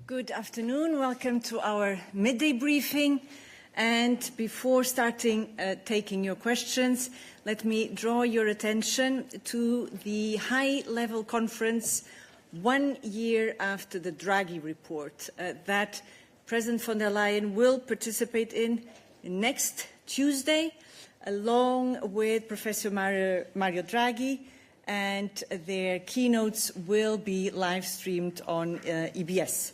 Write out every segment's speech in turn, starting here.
Good afternoon. Welcome to our midday briefing. And before starting taking your questions, let me draw your attention to the high-level conference 1 year after the Draghi Report that President von der Leyen will participate in next Tuesday, along with Professor Mario Draghi, and their keynotes will be live-streamed on EBS.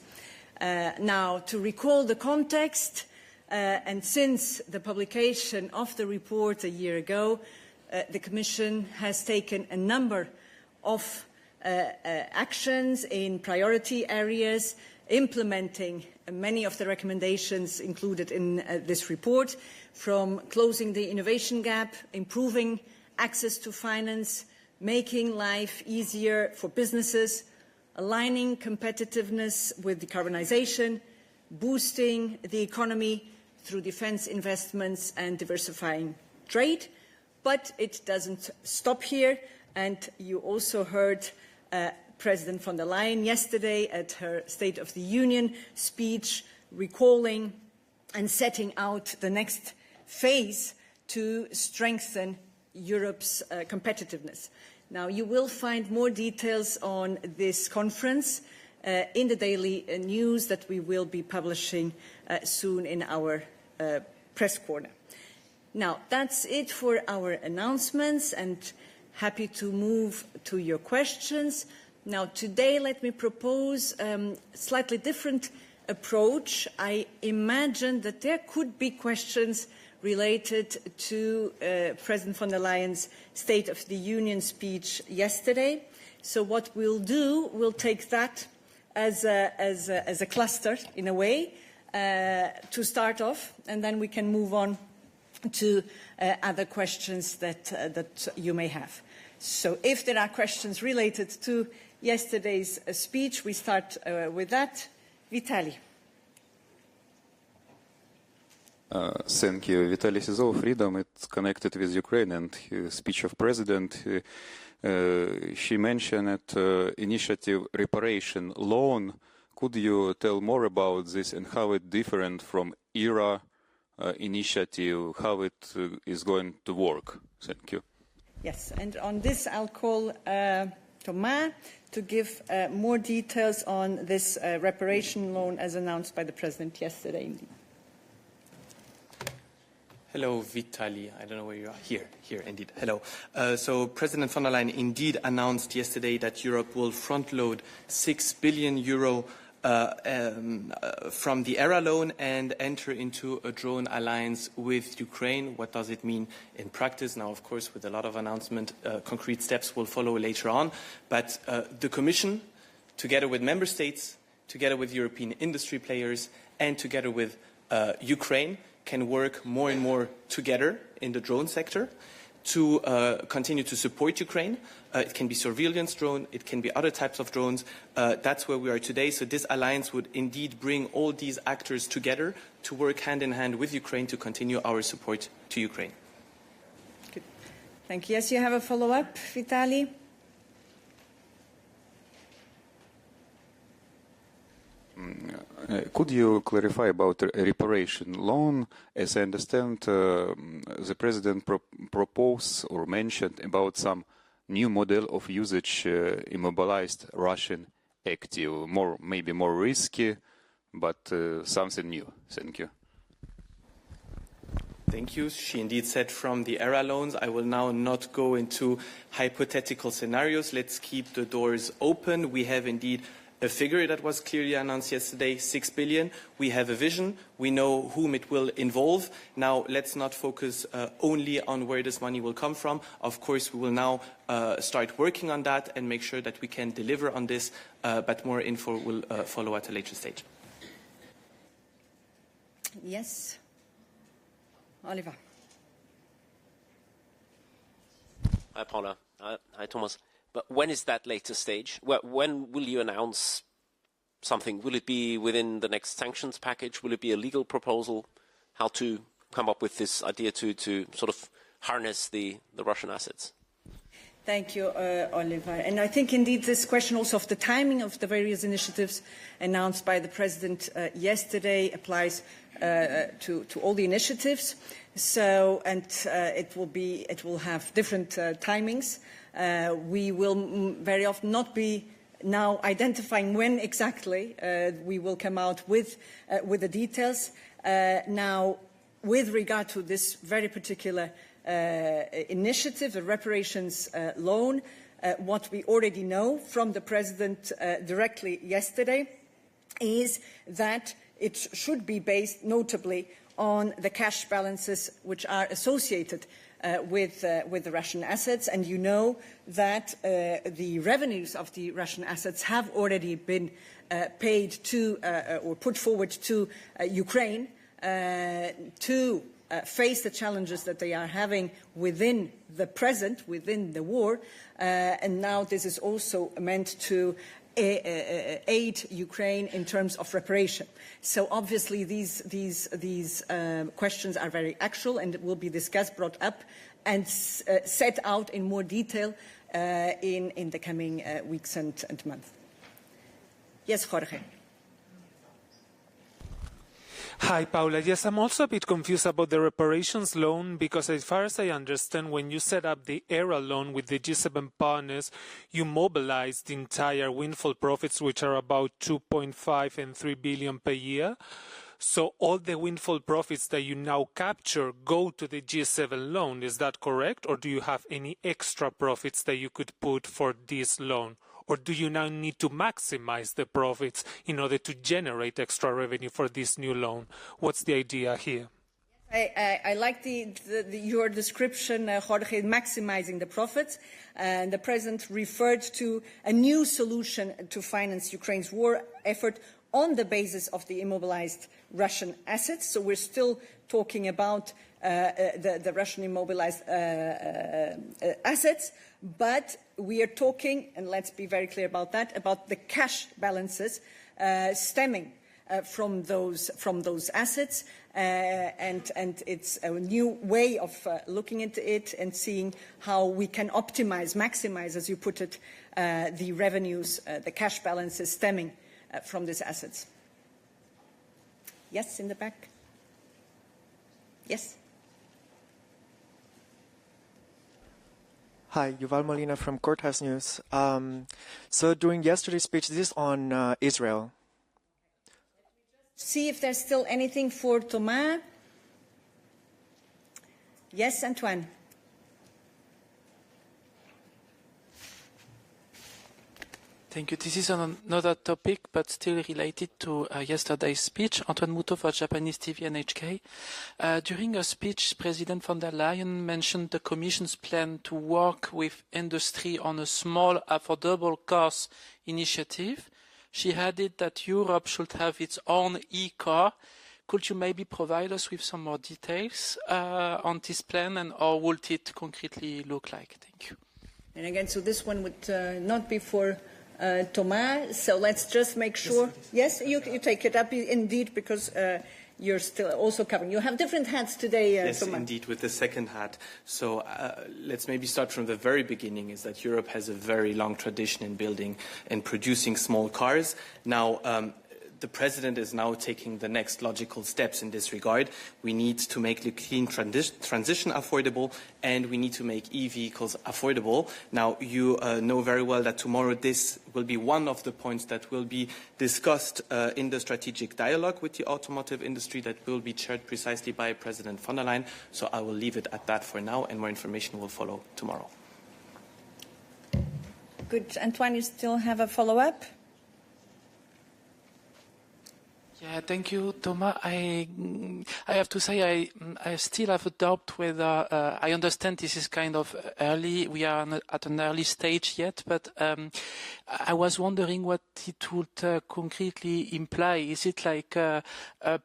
Now, to recall the context, and since the publication of the report a year ago, the Commission has taken a number of actions in priority areas, implementing many of the recommendations included in this report, from closing the innovation gap, improving access to finance, making life easier for businesses, aligning competitiveness with decarbonisation, boosting the economy through defence investments and diversifying trade. But it doesn't stop here, and you also heard President von der Leyen yesterday at her State of the Union speech recalling and setting out the next phase to strengthen Europe's competitiveness. Now, you will find more details on this conference in the daily news that we will be publishing soon in our press corner. Now, that's it for our announcements, and happy to move to your questions. Now, today, let me propose a slightly different approach. I imagine that there could be questions related to President von der Leyen's State of the Union speech yesterday. So what we'll do, we'll take that as a cluster, in a way, to start off, and then we can move on to other questions that you may have. So if there are questions related to yesterday's speech, we start with that. Vitaly. Thank you. Vitaly Sizov, Freedom. It's connected with Ukraine and his speech of President. She mentioned initiative reparation loan. Could you tell more about this and how it different from ERA initiative, how it is going to work? Thank you. Yes, and on this I'll call Thomas to give more details on this reparation loan as announced by the President yesterday indeed. Hello, Vitaly. I don't know where you are. Here, indeed. Hello. So President von der Leyen indeed announced yesterday that Europe will front-load €6 billion from the ERA loan and enter into a drone alliance with Ukraine. What does it mean in practice? Now, of course, with a lot of announcement, concrete steps will follow later on. But the Commission, together with Member States, together with European industry players, and together with Ukraine, can work more and more together in the drone sector to continue to support Ukraine. It can be surveillance drone, it can be other types of drones. That's where we are today. So this alliance would indeed bring all these actors together to work hand in hand with Ukraine to continue our support to Ukraine. Good. Thank you. Yes, you have a follow-up, Vitaly? Could you clarify about a reparation loan? As I understand, the President proposed or mentioned about some new model of usage immobilized Russian active, maybe more risky, but something new. Thank you. Thank you. She indeed said from the ERA loans. I will now not go into hypothetical scenarios. Let's keep the doors open. We have indeed a figure that was clearly announced yesterday, 6 billion. We have a vision. We know whom it will involve. Now, let's not focus only on where this money will come from. Of course, we will now start working on that and make sure that we can deliver on this, but more info will follow at a later stage. Yes. Oliver. Hi, Paula. Hi, Thomas. But when is that later stage? When will you announce something? Will it be within the next sanctions package? Will it be a legal proposal? How to come up with this idea to sort of harness the Russian assets? Thank you, Oliver. And I think indeed this question also of the timing of the various initiatives announced by the President yesterday applies to all the initiatives. So, and it will have different timings. We will very often not be now identifying when exactly we will come out with the details. Now, with regard to this very particular initiative, the reparations loan, what we already know from the President directly yesterday is that it should be based notably on the cash balances which are associated with the Russian assets. And you know that the revenues of the Russian assets have already been paid to or put forward to Ukraine to face the challenges that they are having within the present, within the war. And now this is also meant to aid Ukraine in terms of reparation. So obviously these questions are very actual and will be discussed, brought up and set out in more detail in the coming weeks and months. Yes, Jorge. Hi, Paula. Yes, I'm also a bit confused about the reparations loan because as far as I understand, when you set up the ERA loan with the G7 partners, you mobilized the entire windfall profits, which are about 2.5 and 3 billion per year. So all the windfall profits that you now capture go to the G7 loan. Is that correct? Or do you have any extra profits that you could put for this loan? Or do you now need to maximize the profits in order to generate extra revenue for this new loan? What's the idea here? I like your description, Jorge, maximizing the profits. The President referred to a new solution to finance Ukraine's war effort on the basis of the immobilized Russian assets. So we're still talking about the Russian immobilized assets, but we are talking, and let's be very clear about that, about the cash balances stemming from those assets, and it's a new way of looking into it and seeing how we can maximize, as you put it, the revenues, the cash balances stemming from these assets. Yes, in the back. Yes. Hi, Yuval Molina from Courthouse News. So during yesterday's speech, this is on Israel. See if there's still anything for Thomas. Yes, Antoine. Thank you. This is on another topic, but still related to yesterday's speech. Antoine Moutot for Japanese TV and HK. During a speech, President von der Leyen mentioned the Commission's plan to work with industry on a small, affordable cars initiative. She added that Europe should have its own e-car. Could you maybe provide us with some more details on this plan, and how would it concretely look like? Thank you. And again, so this one would not be for Thomas, so let's just make sure. Yes, you take it up indeed, because you're still also covering. You have different hats today, Yes, Thomas. indeed, with the second hat. So let's maybe start from the very beginning, is that Europe has a very long tradition in building and producing small cars. Now, the President is now taking the next logical steps in this regard. We need to make the clean transition affordable, and we need to make e-vehicles affordable. Now, you know very well that tomorrow this will be one of the points that will be discussed in the strategic dialogue with the automotive industry that will be chaired precisely by President von der Leyen. So I will leave it at that for now, and more information will follow tomorrow. Good. Antoine, you still have a follow-up? Yeah, thank you, Thomas. I have to say I still have a doubt whether I understand this is kind of early. We are at an early stage yet, but I was wondering what it would concretely imply. Is it like a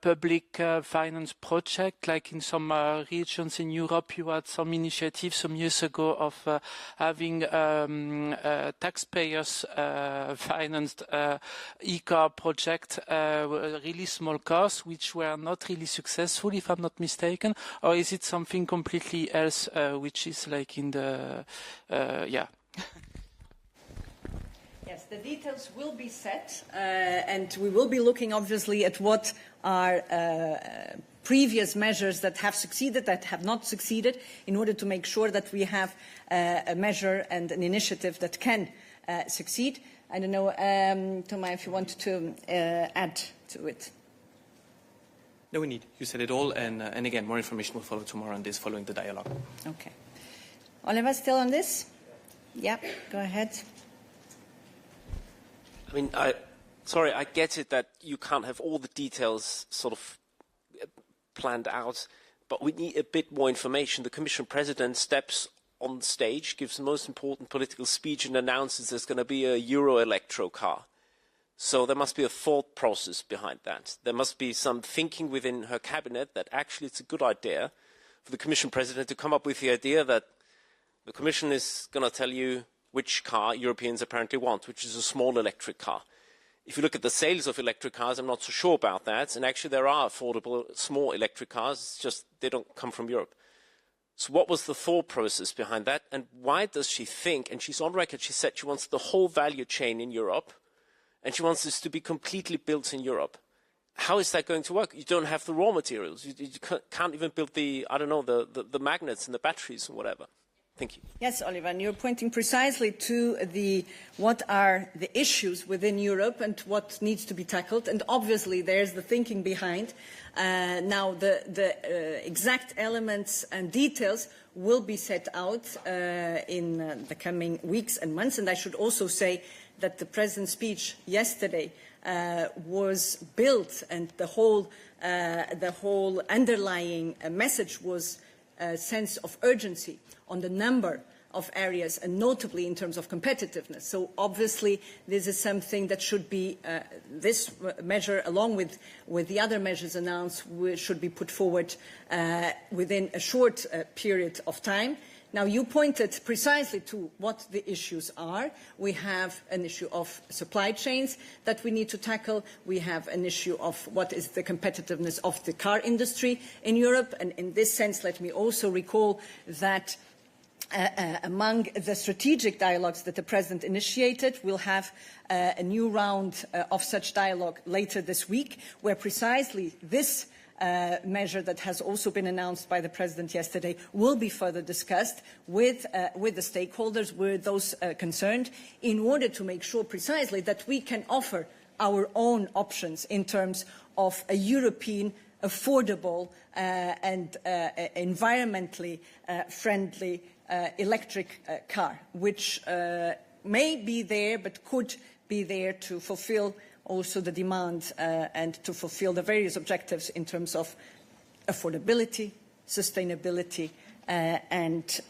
public finance project, like in some regions in Europe? You had some initiatives some years ago of having taxpayers financed e-car project really small cars which were not really successful, if I'm not mistaken, or is it something completely else, which is like in the, yeah. Yes, the details will be set, and we will be looking obviously at what are previous measures that have succeeded, that have not succeeded, in order to make sure that we have a measure and an initiative that can succeed. I don't know, Thomas, if you want to add to it. No, we need. You said it all, and again, more information will follow tomorrow on this, following the dialogue. Okay. Oliver, still on this? Yeah, go ahead. I mean, I get it that you can't have all the details sort of planned out, but we need a bit more information. The Commission President steps on stage, gives the most important political speech, and announces there's going to be a Euro electro car. So there must be a thought process behind that. There must be some thinking within her cabinet that actually it's a good idea for the Commission President to come up with the idea that the Commission is going to tell you which car Europeans apparently want, which is a small electric car. If you look at the sales of electric cars, I'm not so sure about that. And actually there are affordable small electric cars, it's just they don't come from Europe. So what was the thought process behind that? And why does she think, and she's on record, she said she wants the whole value chain in Europe, and she wants this to be completely built in Europe. How is that going to work? You don't have the raw materials. You can't even build the, I don't know, the magnets and the batteries and whatever. Thank you. Yes, Oliver, and you're pointing precisely to what are the issues within Europe and what needs to be tackled. And obviously, there's the thinking behind. Now, the exact elements and details will be set out in the coming weeks and months. And I should also say that the President's speech yesterday was built, and the whole underlying message was a sense of urgency on the number of areas, and notably in terms of competitiveness. So obviously this is something that should be, this measure, along with the other measures announced, should be put forward within a short period of time. Now, you pointed precisely to what the issues are. We have an issue of supply chains that we need to tackle. We have an issue of what is the competitiveness of the car industry in Europe. And in this sense, let me also recall that among the strategic dialogues that the President initiated, we'll have a new round of such dialogue later this week, where precisely this measure that has also been announced by the President yesterday will be further discussed with the stakeholders, with those concerned, in order to make sure precisely that we can offer our own options in terms of a European, affordable and environmentally friendly electric car, which may be there but could be there to fulfill also the demand and to fulfill the various objectives in terms of affordability, sustainability, and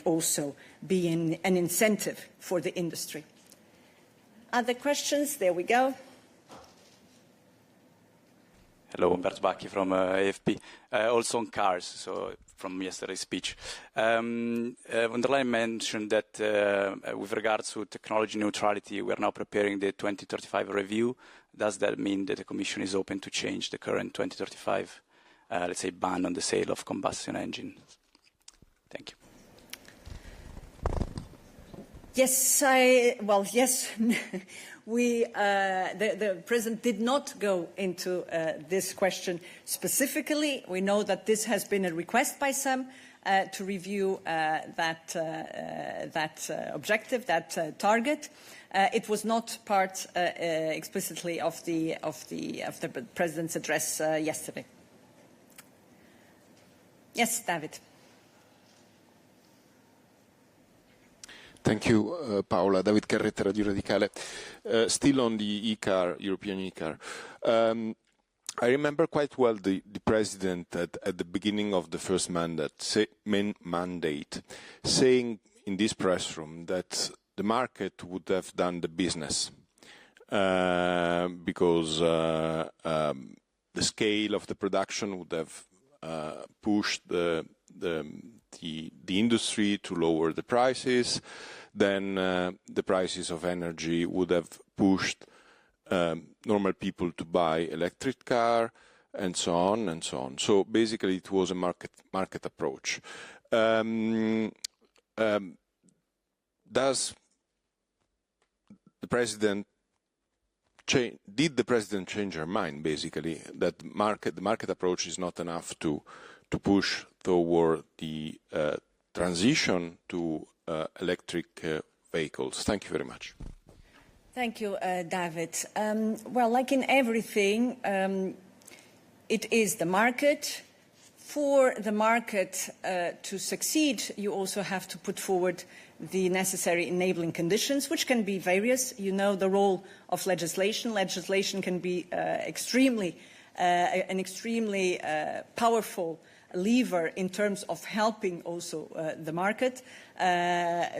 also being an incentive for the industry. Other questions? There we go. Hello, Umberto Bacchi from AFP. Also on cars, so from yesterday's speech. Von der Leyen mentioned that with regards to technology neutrality, we are now preparing the 2035 review. Does that mean that the Commission is open to change the current 2035, let's say, ban on the sale of combustion engines? Thank you. Yes, yes. The President did not go into this question specifically. We know that this has been a request by some to review that objective, that target. It was not part explicitly of the President's address yesterday. Yes, David. Thank you, Paola. David Carretta, Radio Radicale. Still on the e-car, European e-car. I remember quite well the President at the beginning of the first mandate saying in this press room that the market would have done the business because the scale of the production would have pushed the industry to lower the prices, then the prices of energy would have pushed normal people to buy electric car, and so on and so on. So basically, it was a market approach. Does the president did the president change her mind? Basically, that the market approach is not enough to push toward the transition to electric vehicles. Thank you very much. Thank you, David. Well, like in everything, it is the market. For the market to succeed, you also have to put forward the necessary enabling conditions, which can be various. You know the role of legislation. Legislation can be an extremely powerful lever in terms of helping also the market,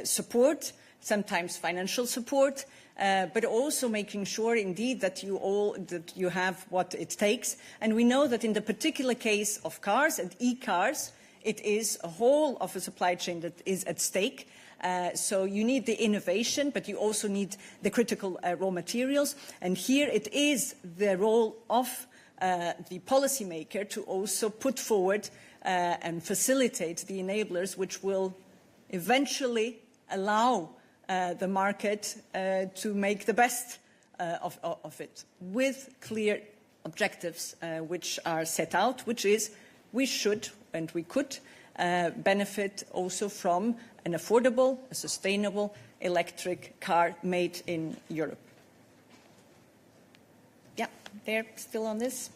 support, sometimes financial support, but also making sure indeed that you have what it takes. And we know that in the particular case of cars and e-cars, it is a whole of a supply chain that is at stake. So you need the innovation, but you also need the critical raw materials. And here it is the role of the policymaker to also put forward and facilitate the enablers which will eventually allow the market to make the best of it, with clear objectives which are set out, which is we should and we could benefit also from an affordable, a sustainable electric car made in Europe. Yeah, they're still on this.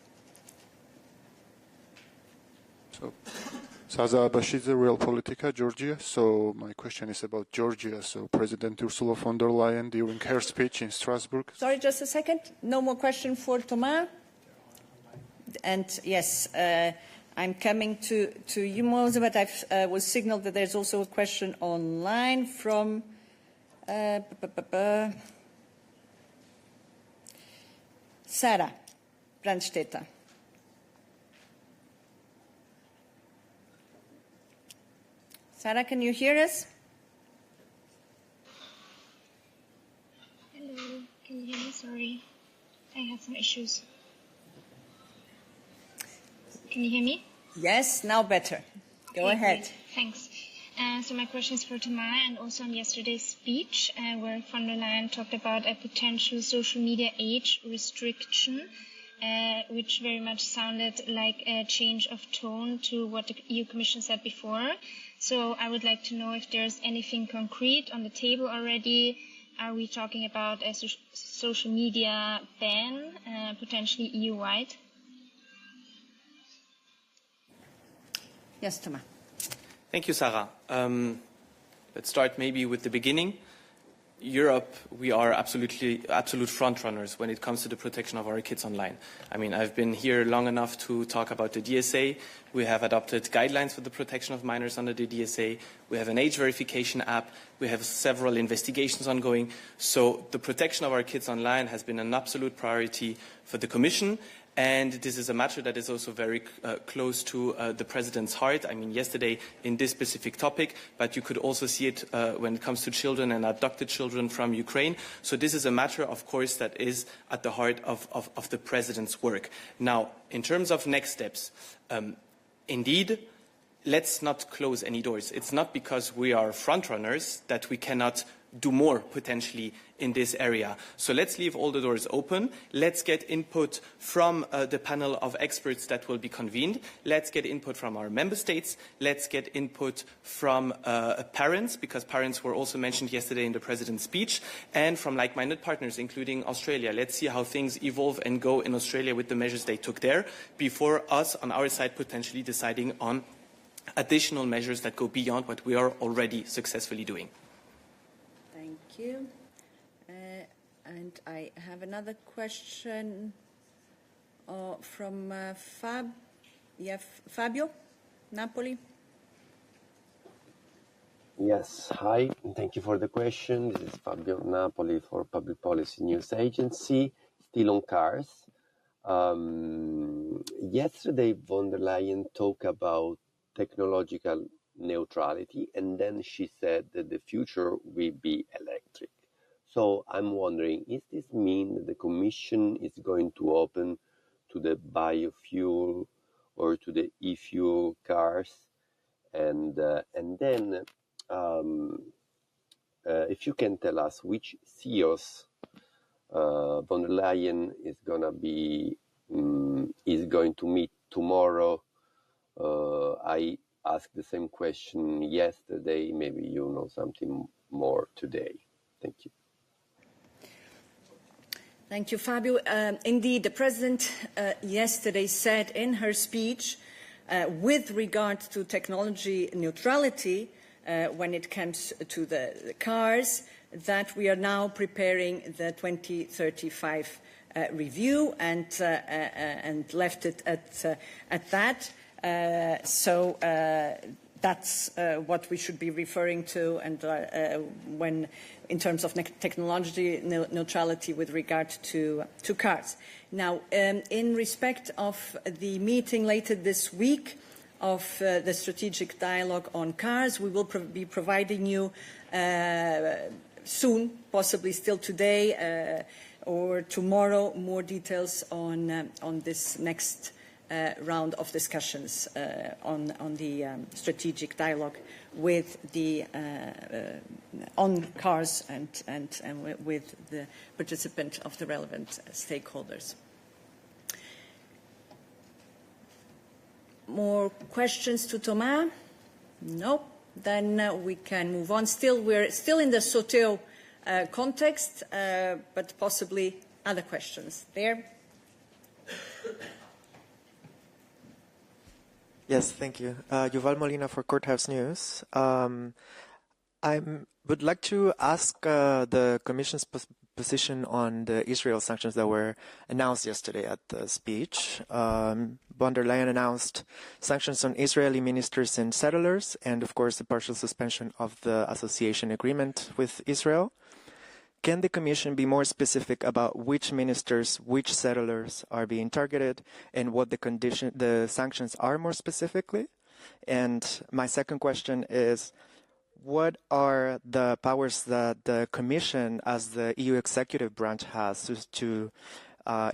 So, Saza Bashidze, Realpolitika, Georgia. So my question is about Georgia. So President Ursula von der Leyen, during her speech in Strasbourg. Sorry, just a second. No more question for Thomas. And yes, I'm coming to you, Mose, but I was signaled that there's also a question online from Sarah Brandstetter. Sarah, can you hear us? Hello, can you hear me? Sorry, I had some issues. Can you hear me? Yes, now better. Go ahead. Great. Thanks. So my question is for Tamara, and also on yesterday's speech, where von der Leyen talked about a potential social media age restriction, which very much sounded like a change of tone to what the EU Commission said before. So I would like to know if there's anything concrete on the table already. Are we talking about a social media ban, potentially EU-wide? Yes, Thomas. Thank you, Sarah. Let's start maybe with the beginning. Europe, we are absolute front runners when it comes to the protection of our kids online. I mean, I've been here long enough to talk about the DSA. We have adopted guidelines for the protection of minors under the DSA. We have an age verification app. We have several investigations ongoing. So the protection of our kids online has been an absolute priority for the Commission. And this is a matter that is also very close to the President's heart. I mean, yesterday in this specific topic, but you could also see it when it comes to children and abducted children from Ukraine. So this is a matter, of course, that is at the heart of the President's work. Now, in terms of next steps, indeed, let's not close any doors. It's not because we are front runners that we cannot do more potentially in this area. So let's leave all the doors open. Let's get input from the panel of experts that will be convened. Let's get input from our member states. Let's get input from parents, because parents were also mentioned yesterday in the President's speech, and from like-minded partners, including Australia. Let's see how things evolve and go in Australia with the measures they took there, before us on our side potentially deciding on additional measures that go beyond what we are already successfully doing. Thank you. And I have another question from Fabio, Napoli. Yes, hi, and thank you for the question. This is Fabio Napoli for Public Policy News Agency, still on cars. Yesterday, von der Leyen talked about technological neutrality, and then she said that the future will be electric. So So I'm wondering, is this mean that the Commission is going to open to the biofuel or to the e-fuel cars? And then if you can tell us which CEOs von der Leyen is going to meet tomorrow. I asked the same question yesterday. Maybe you know something more today. Thank you. Thank you, Fabio. Indeed, the President yesterday said in her speech, with regard to technology neutrality, when it comes to the cars, that we are now preparing the 2035 review and left it at that. So that's what we should be referring to, and when in terms of technology neutrality with regard to cars. Now, in respect of the meeting later this week of the strategic dialogue on cars, we will be providing you soon, possibly still today or tomorrow, more details on this next round of discussions on the strategic dialogue with the on cars and with the participant of the relevant stakeholders. More questions to Thomas? No. Then we can move on. We're still in the Soteo context, but possibly other questions. There. Yes, thank you. Yuval Molina for Courthouse News. I would like to ask the Commission's position on the Israel sanctions that were announced yesterday at the speech. Von der Leyen announced sanctions on Israeli ministers and settlers, and of course the partial suspension of the association agreement with Israel. Can the Commission be more specific about which ministers, which settlers are being targeted, and what the sanctions are more specifically? And my second question is, what are the powers that the Commission, as the EU executive branch, has to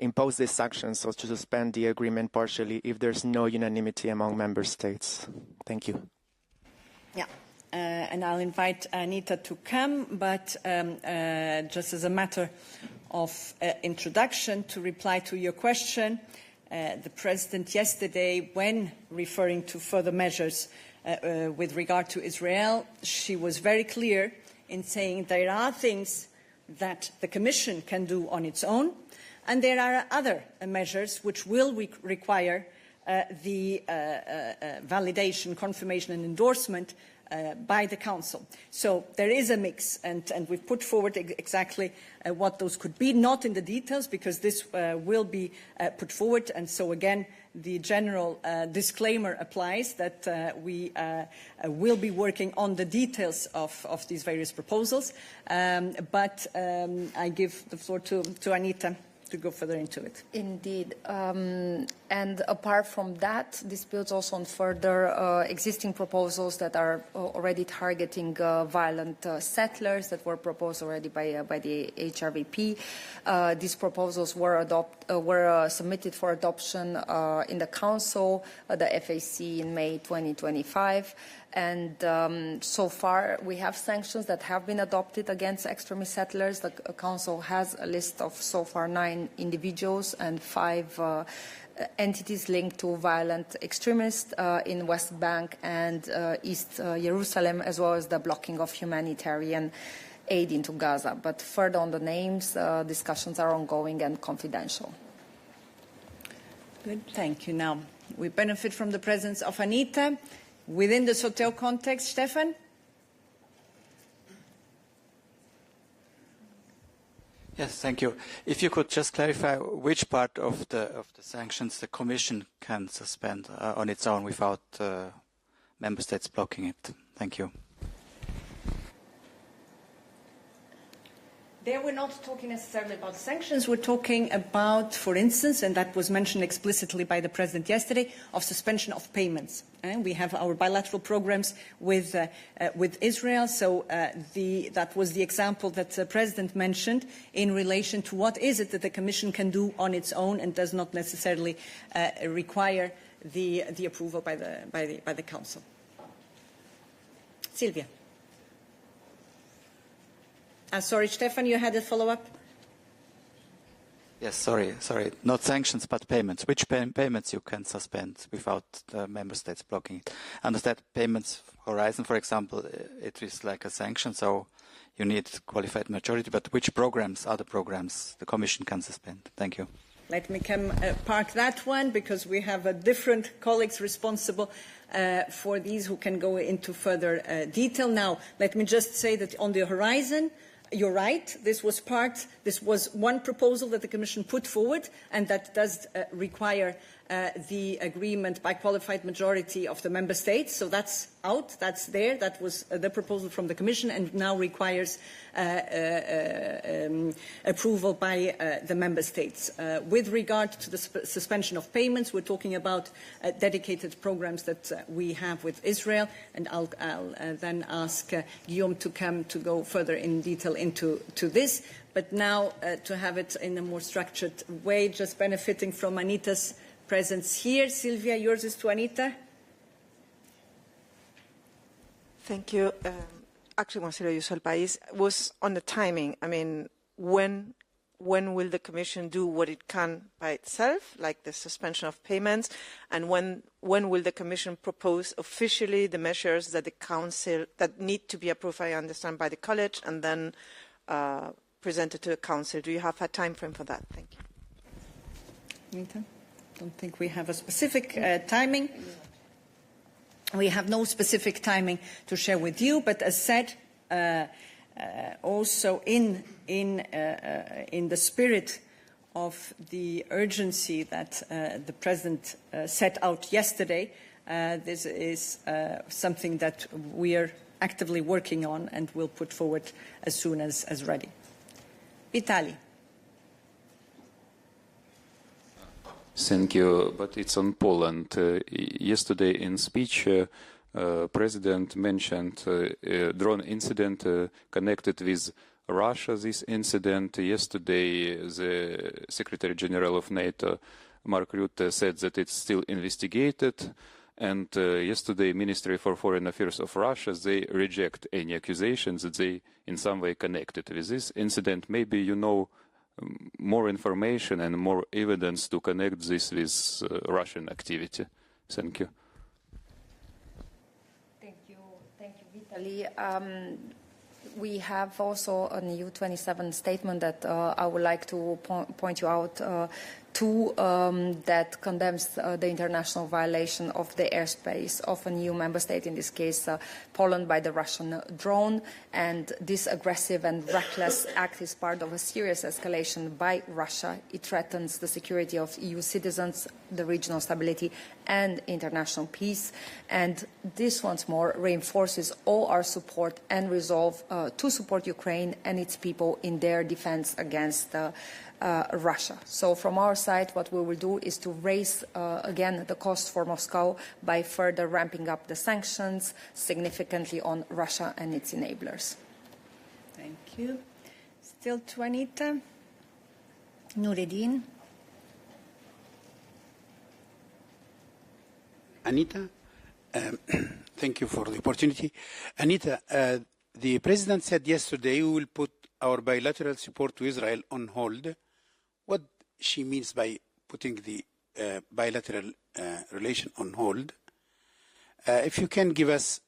impose these sanctions or to suspend the agreement partially if there's no unanimity among member states? Thank you. Yeah. And I'll invite Anita to come, but just as a matter of introduction to reply to your question, the President yesterday, when referring to further measures with regard to Israel, she was very clear in saying there are things that the Commission can do on its own, and there are other measures which will require the validation, confirmation and endorsement by the Council. So there is a mix, and we've put forward exactly what those could be, not in the details, because this will be put forward. And so again, the general disclaimer applies that we will be working on the details of these various proposals. But I give the floor to Anita to go further into it. Indeed. And apart from that, this builds also on further existing proposals that are already targeting violent settlers that were proposed already by the HRVP. These proposals were submitted for adoption in the Council, the FAC in May 2025. And so far, we have sanctions that have been adopted against extremist settlers. The Council has a list of so far 9 individuals and 5 entities linked to violent extremists in West Bank and East Jerusalem, as well as the blocking of humanitarian aid into Gaza. But further on the names, discussions are ongoing and confidential. Good, thank you. Now, we benefit from the presence of Anita. Within the Soteo context, Stefan? Yes, thank you. If you could just clarify which part of the sanctions the Commission can suspend on its own without member states blocking it. Thank you. There we're not talking necessarily about sanctions. We're talking about, for instance, and that was mentioned explicitly by the President yesterday, of suspension of payments. We have our bilateral programs with Israel. So that was the example that the President mentioned in relation to what is it that the Commission can do on its own and does not necessarily require the approval by the Council. Silvia. Sorry, Stefan, you had a follow-up? Yes, sorry. Not sanctions, but payments. Which payments you can suspend without the member states blocking it? Understand payments, Horizon, for example, it is like a sanction, so you need qualified majority, but which programs, other programs, the Commission can suspend? Thank you. Let me park that one, because we have different colleagues responsible for these who can go into further detail. Now, let me just say that on the Horizon, you're right, this was one proposal that the Commission put forward, and that does require the agreement by qualified majority of the Member States. So that's out, that's there, that was the proposal from the Commission, and now requires approval by the Member States. With regard to the suspension of payments, we're talking about dedicated programs that we have with Israel, and I'll then ask Guillaume to go further in detail into this. But now to have it in a more structured way, just benefiting from Anita's presence here. Silvia, yours is to Anita. Thank you. Actually, consider Usual País was on the timing. I mean, when will the Commission do what it can by itself, like the suspension of payments, and when will the Commission propose officially the measures that the Council that need to be approved, I understand, by the College, and then presented to the Council? Do you have a time frame for that? Thank you. Anita? Don't think we have a specific timing. We have no specific timing to share with you, but as said, also in the spirit of the urgency that the President set out yesterday, this is something that we are actively working on and will put forward as soon as ready. Vitaly. Thank you, but it's on Poland. Yesterday in speech, President mentioned a drone incident connected with Russia. This incident yesterday, the Secretary General of NATO, Mark Rutte, said that it's still investigated. And yesterday, Ministry for Foreign Affairs of Russia, they reject any accusations that they in some way connected with this incident. Maybe you know more information and more evidence to connect this with Russian activity. Thank you. Thank you, Vitaly. We have also an EU27 statement that I would like to point you out to that condemns the international violation of the airspace of an EU member state, in this case Poland, by the Russian drone. And this aggressive and reckless act is part of a serious escalation by Russia. It threatens the security of EU citizens, the regional stability and international peace. And this once more reinforces all our support and resolve to support Ukraine and its people in their defense against Russia. So from our side, what we will do is to raise again the cost for Moscow by further ramping up the sanctions significantly on Russia and its enablers. Thank you. Still to Anita. Nureddin. Anita, thank you for the opportunity. Anita, the President said yesterday we will put our bilateral support to Israel on hold. What she means by putting the bilateral relation on hold, if you can give us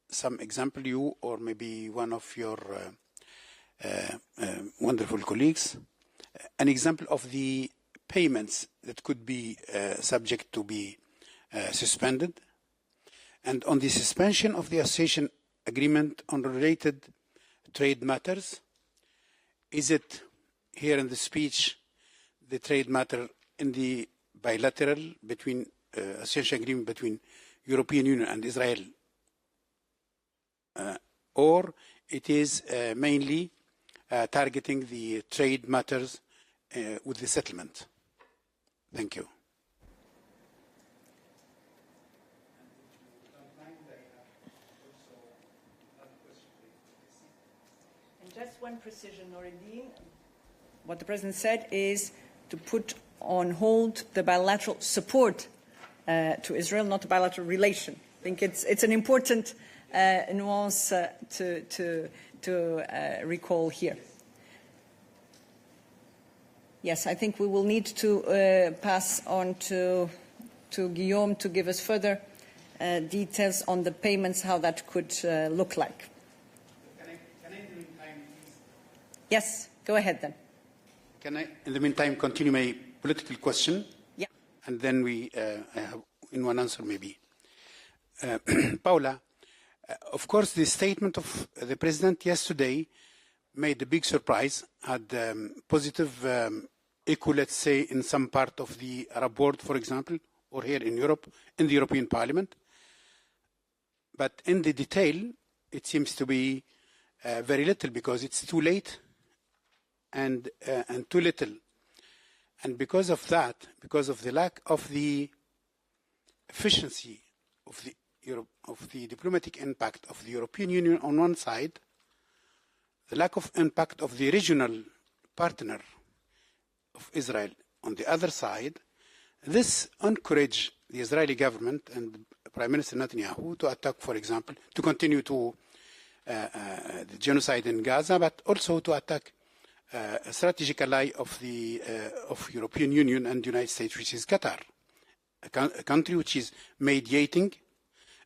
some example, you or maybe one of your wonderful colleagues, an example of the payments that could be subject to be suspended, and on the suspension of the association agreement on related trade matters, is it here in the speech the trade matter in the bilateral between association agreement between European Union and Israel, or it is mainly targeting the trade matters with the settlement. Thank you. And just one precision, Noureddin. What the President said is to put on hold the bilateral support to Israel, not the bilateral relation. I think it's an important nuance to recall here. Yes, I think we will need to pass on to Guillaume to give us further details on the payments, how that could look like. Can I in the meantime, please? Yes, go ahead then. Can I, in the meantime, continue my political question? Yeah. And then we have in one answer maybe. Paula, of course, the statement of the President yesterday made a big surprise, had positive echo, let's say, in some part of the Arab world, for example, or here in Europe, in the European Parliament. But in the detail, it seems to be very little, because it's too late and too little. And because of that, because of the lack of the efficiency of the diplomatic impact of the European Union on one side, the lack of impact of the regional partner of Israel on the other side, this encouraged the Israeli government and Prime Minister Netanyahu to attack, for example, to continue to the genocide in Gaza, but also to attack a strategic ally of the European Union and the United States, which is Qatar, a country which is mediating,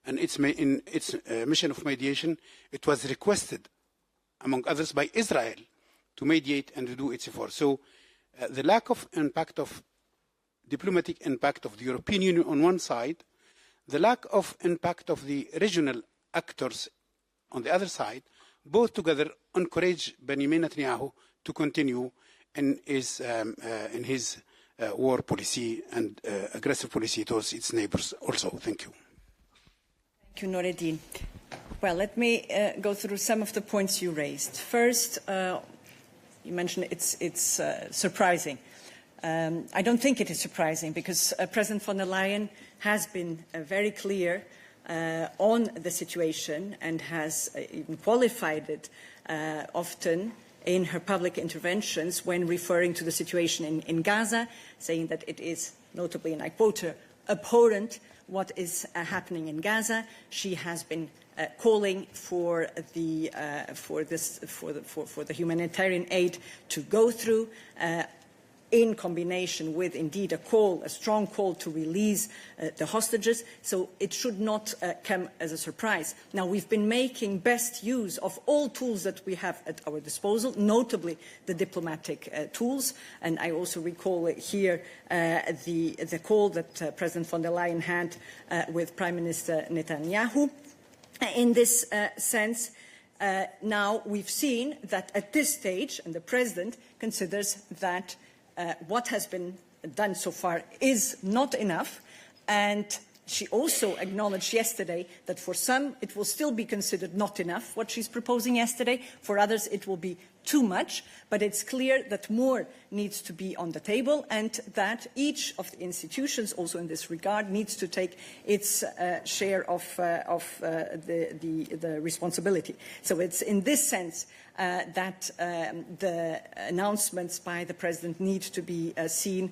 and in its mission of mediation, it was requested, among others, by Israel to mediate and to do its effort. So the lack of impact of diplomatic impact of the European Union on one side, the lack of impact of the regional actors on the other side, both together encourage Benjamin Netanyahu to continue in his war policy and aggressive policy towards its neighbors also. Thank you. Thank you, Noureddin. Well, let me go through some of the points you raised. First, you mentioned it's surprising. I don't think it is surprising, because President von der Leyen has been very clear on the situation and has even qualified it often in her public interventions when referring to the situation in Gaza, saying that it is notably, and I quote her, abhorrent what is happening in Gaza. She has been calling for the humanitarian aid to go through, in combination with, indeed, a strong call to release the hostages. So it should not come as a surprise. Now, we've been making best use of all tools that we have at our disposal, notably the diplomatic tools. And I also recall here the call that President von der Leyen had with Prime Minister Netanyahu. In this sense, now we've seen that at this stage, and the President considers that what has been done so far is not enough, and she also acknowledged yesterday that for some it will still be considered not enough, what she's proposing yesterday. For others it will be too much, but it's clear that more needs to be on the table, and that each of the institutions, also in this regard, needs to take its share of the responsibility. So it's in this sense that the announcements by the President need to be seen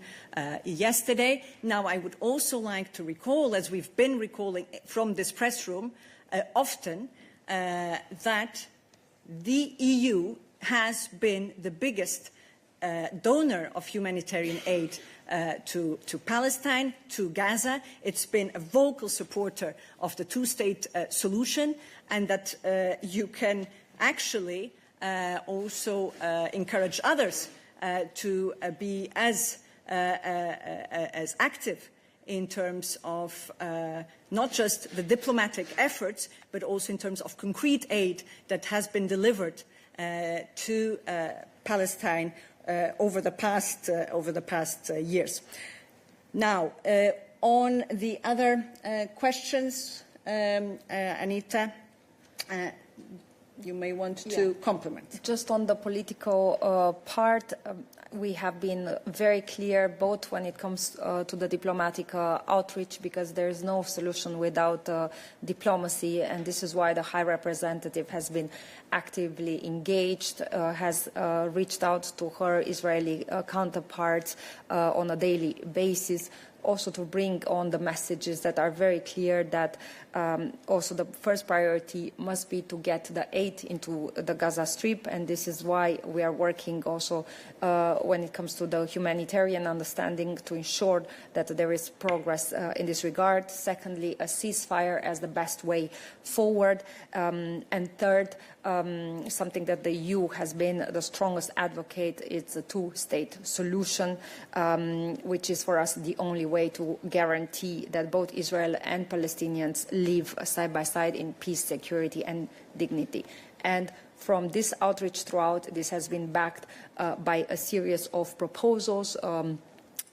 yesterday. Now, I would also like to recall, as we've been recalling from this press room often, that the EU has been the biggest donor of humanitarian aid to Palestine, to Gaza. It's been a vocal supporter of the two-state solution, and that you can actually also encourage others to be as active in terms of not just the diplomatic efforts, but also in terms of concrete aid that has been delivered to Palestine over the past years. Now, on the other questions, Anita, you may want to complement. Just on the political part, we have been very clear both when it comes to the diplomatic outreach, because there is no solution without diplomacy, and this is why the High Representative has been actively engaged, has reached out to her Israeli counterparts on a daily basis, also to bring on the messages that are very clear that also the first priority must be to get the aid into the Gaza Strip, and this is why we are working also when it comes to the humanitarian understanding to ensure that there is progress in this regard. Secondly, a ceasefire as the best way forward. And third, something that the EU has been the strongest advocate, it's a two-state solution, which is for us the only way to guarantee that both Israel and Palestinians live side by side in peace, security and dignity. And from this outreach throughout, this has been backed by a series of proposals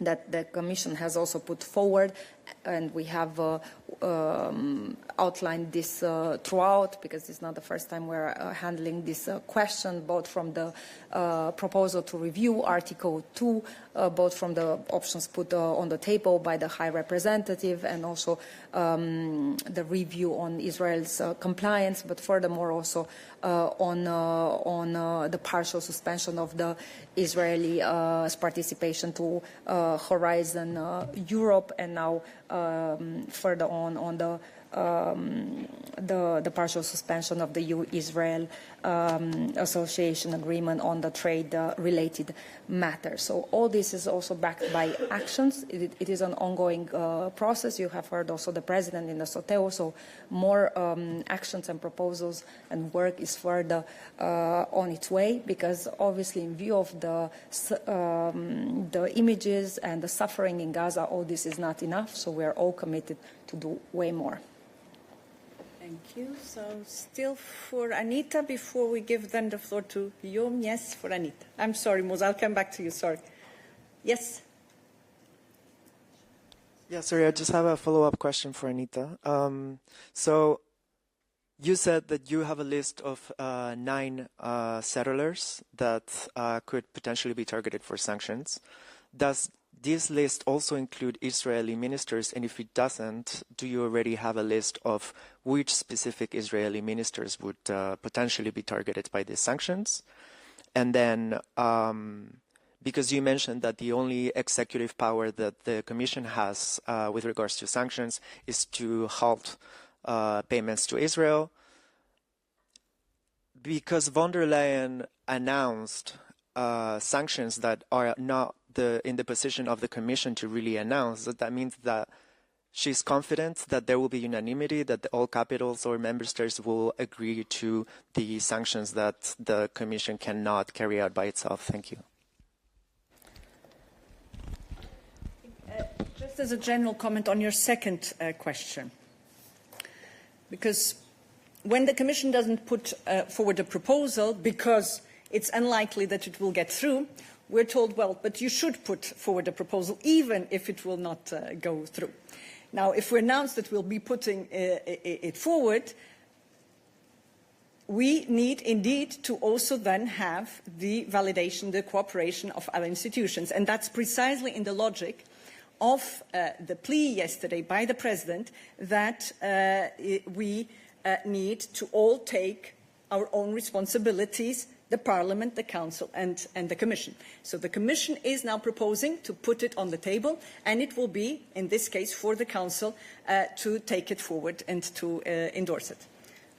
that the Commission has also put forward, and we have outlined this throughout, because it's not the first time we're handling this question, both from the proposal to review Article 2, both from the options put on the table by the High Representative, and also the review on Israel's compliance, but furthermore also on the partial suspension of the Israeli's participation to Horizon Europe, and now further on the partial suspension of the EU-Israel association agreement on the trade-related matters. So all this is also backed by actions. It is an ongoing process. You have heard also the President in the Soteo, so more actions and proposals and work is further on its way, because obviously in view of the images and the suffering in Gaza, all this is not enough, so we are all committed to do way more. Thank you. So still for Anita, before we give then the floor to Guillaume. Yes, for Anita. I'm sorry, Mose, I'll come back to you, sorry. Yes? Yeah, sorry, I just have a follow-up question for Anita. So you said that you have a list of 9 settlers that could potentially be targeted for sanctions. Does this list also include Israeli ministers? And if it doesn't, do you already have a list of which specific Israeli ministers would potentially be targeted by these sanctions? And then, because you mentioned that the only executive power that the Commission has with regards to sanctions is to halt payments to Israel, because von der Leyen announced sanctions that are not in the position of the Commission to really announce, that means that she's confident that there will be unanimity, that all capitals or member states will agree to the sanctions that the Commission cannot carry out by itself. Thank you. Just as a general comment on your second question, because when the Commission doesn't put forward a proposal because it's unlikely that it will get through, we're told, well, but you should put forward a proposal even if it will not go through. Now, if we announce that we'll be putting it forward, we need indeed to also then have the validation, the cooperation of our institutions. And that's precisely in the logic of the plea yesterday by the President that we need to all take our own responsibilities, the Parliament, the Council and the Commission. So the Commission is now proposing to put it on the table, and it will be, in this case, for the Council to take it forward and to endorse it.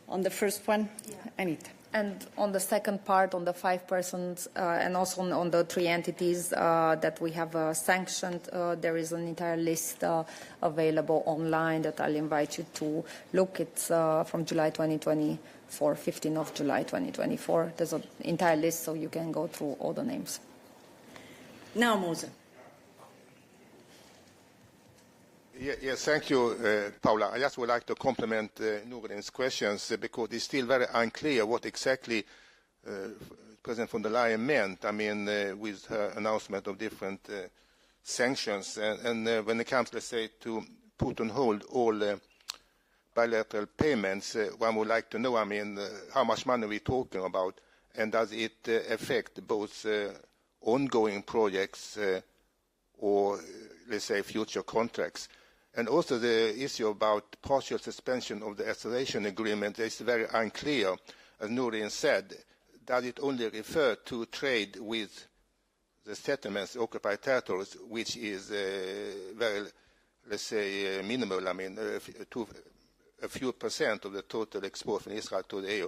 On the first one, Anita. And on the second part, on the 5 persons and also on the 3 entities that we have sanctioned, there is an entire list available online that I'll invite you to look. It's from July 2024, 15th of July 2024. There's an entire list, so you can go through all the names. Now, Mose. Yes, thank you, Paula. I just would like to compliment Nuruddin's questions because it's still very unclear what exactly President von der Leyen meant, I mean, with her announcement of different sanctions. And when it comes, let's say, to put on hold all bilateral payments, one would like to know, how much money we're talking about, and does it affect both ongoing projects or, let's say, future contracts? And also the issue about partial suspension of the acceleration agreement is very unclear. As Nurin said, does it only refer to trade with the settlements, occupied territories, which is very, let's say, minimal, a few percent of the total export from Israel to the EU,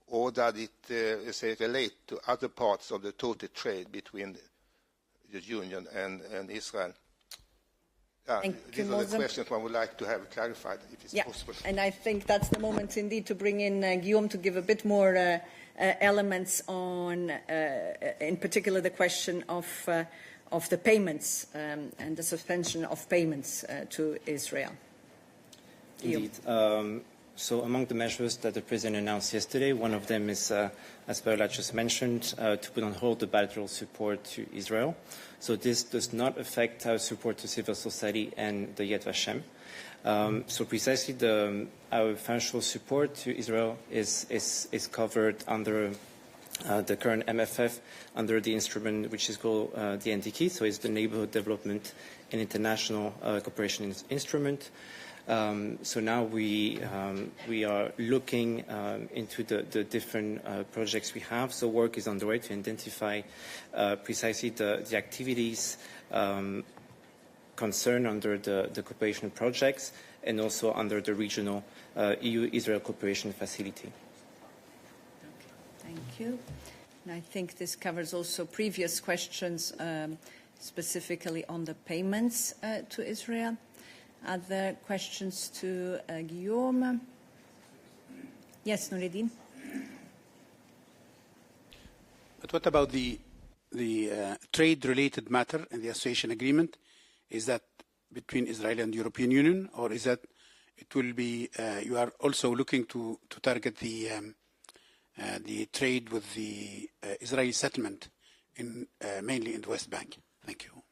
or does it, say, relate to other parts of the total trade between the Union and Israel? These are the questions one would like to have clarified, if it's possible. And I think that's the moment indeed to bring in Guillaume to give a bit more elements on, in particular, the question of the payments and the suspension of payments to Israel. Indeed. So among the measures that the President announced yesterday, one of them is, as Paola just mentioned, to put on hold the bilateral support to Israel. So this does not affect our support to civil society and the Yad Vashem. So precisely our financial support to Israel is covered under the current MFF, under the instrument which is called the NDK, so it's the Neighborhood Development and International Cooperation Instrument. So now we are looking into the different projects we have. So work is underway to identify precisely the activities concerned under the cooperation projects and also under the regional EU-Israel cooperation facility. Thank you. And I think this covers also previous questions specifically on the payments to Israel. Other questions to Guillaume? Yes, Noureddin. But what about the trade-related matter in the association agreement? Is that between Israel and the European Union, or is that it will be you are also looking to target the trade with the Israeli settlement in mainly in the West Bank? Thank you.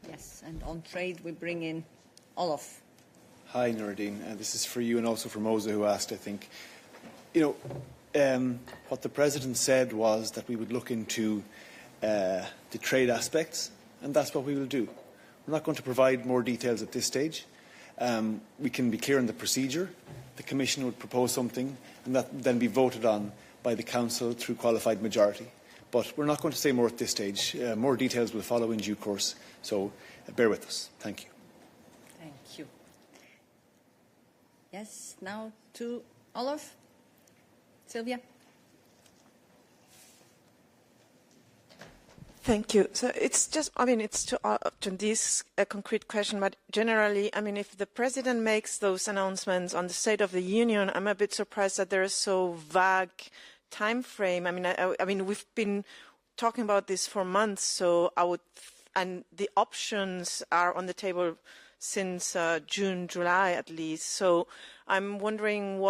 Yes, and on trade we bring in Olaf. Hi, Noureddin. This is for you and also for Moza, who asked, I think. What the President said was that we would look into the trade aspects, and that's what we will do. We're not going to provide more details at this stage. We can be clear on the procedure. The Commission would propose something, and that would then be voted on by the Council through qualified majority. But we're not going to say more at this stage. More details will follow in due course, so bear with us. Thank you. Thank you. Yes, now to Olaf. Sylvia. Thank you. So it's just, it's to this a concrete question, but generally, if the President makes those announcements on the State of the Union, I'm a bit surprised that there is so vague time frame. We've been talking about this for months, so and the options are on the table since June, July at least. So I'm wondering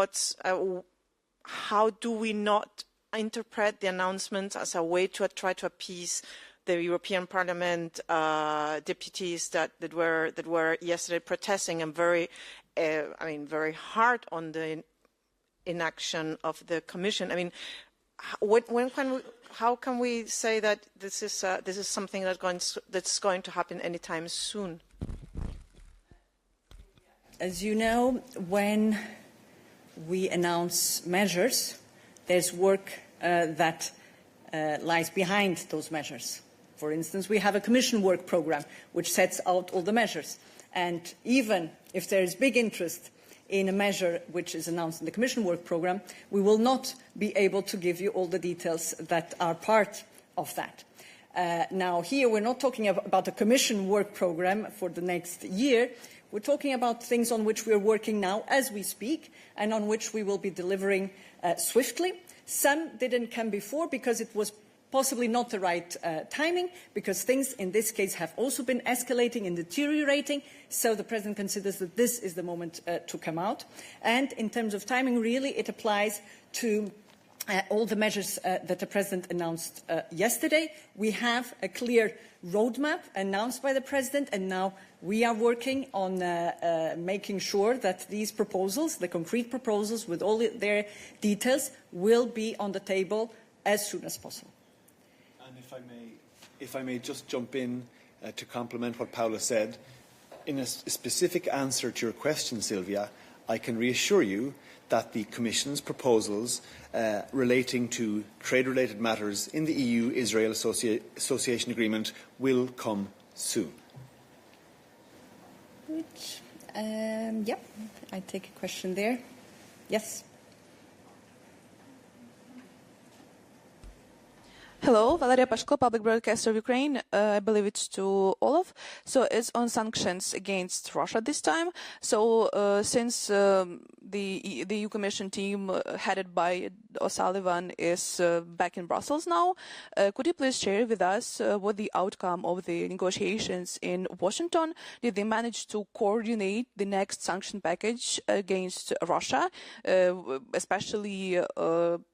how do we not interpret the announcements as a way to try to appease the European Parliament deputies that were yesterday protesting and very hard on the inaction of the Commission. How can we say that this is something that's going to happen anytime soon? As you know, when we announce measures, there's work that lies behind those measures. For instance, we have a Commission work programme which sets out all the measures. And even if there is big interest in a measure which is announced in the Commission work programme, we will not be able to give you all the details that are part of that. Now, here we're not talking about a Commission work programme for the next year. We're talking about things on which we're working now as we speak and on which we will be delivering swiftly. Some didn't come before because it was possibly not the right timing, because things in this case have also been escalating and deteriorating. So the President considers that this is the moment to come out. And in terms of timing, really, it applies to all the measures that the President announced yesterday. We have a clear roadmap announced by the President, and now we are working on making sure that these proposals, the concrete proposals with all their details, will be on the table as soon as possible. And if I may just jump in to complement what Paula said, in a specific answer to your question, Sylvia, I can reassure you that the Commission's proposals relating to trade-related matters in the EU-Israel Association Agreement will come soon. Yep, I take a question there. Yes. Hello, Valeria Pashko, public broadcaster of Ukraine. I believe it's to Olaf. So it's on sanctions against Russia this time. So since the EU Commission team headed by O'Sullivan is back in Brussels now, could you please share with us what the outcome of the negotiations in Washington? Did they manage to coordinate the next sanction package against Russia, especially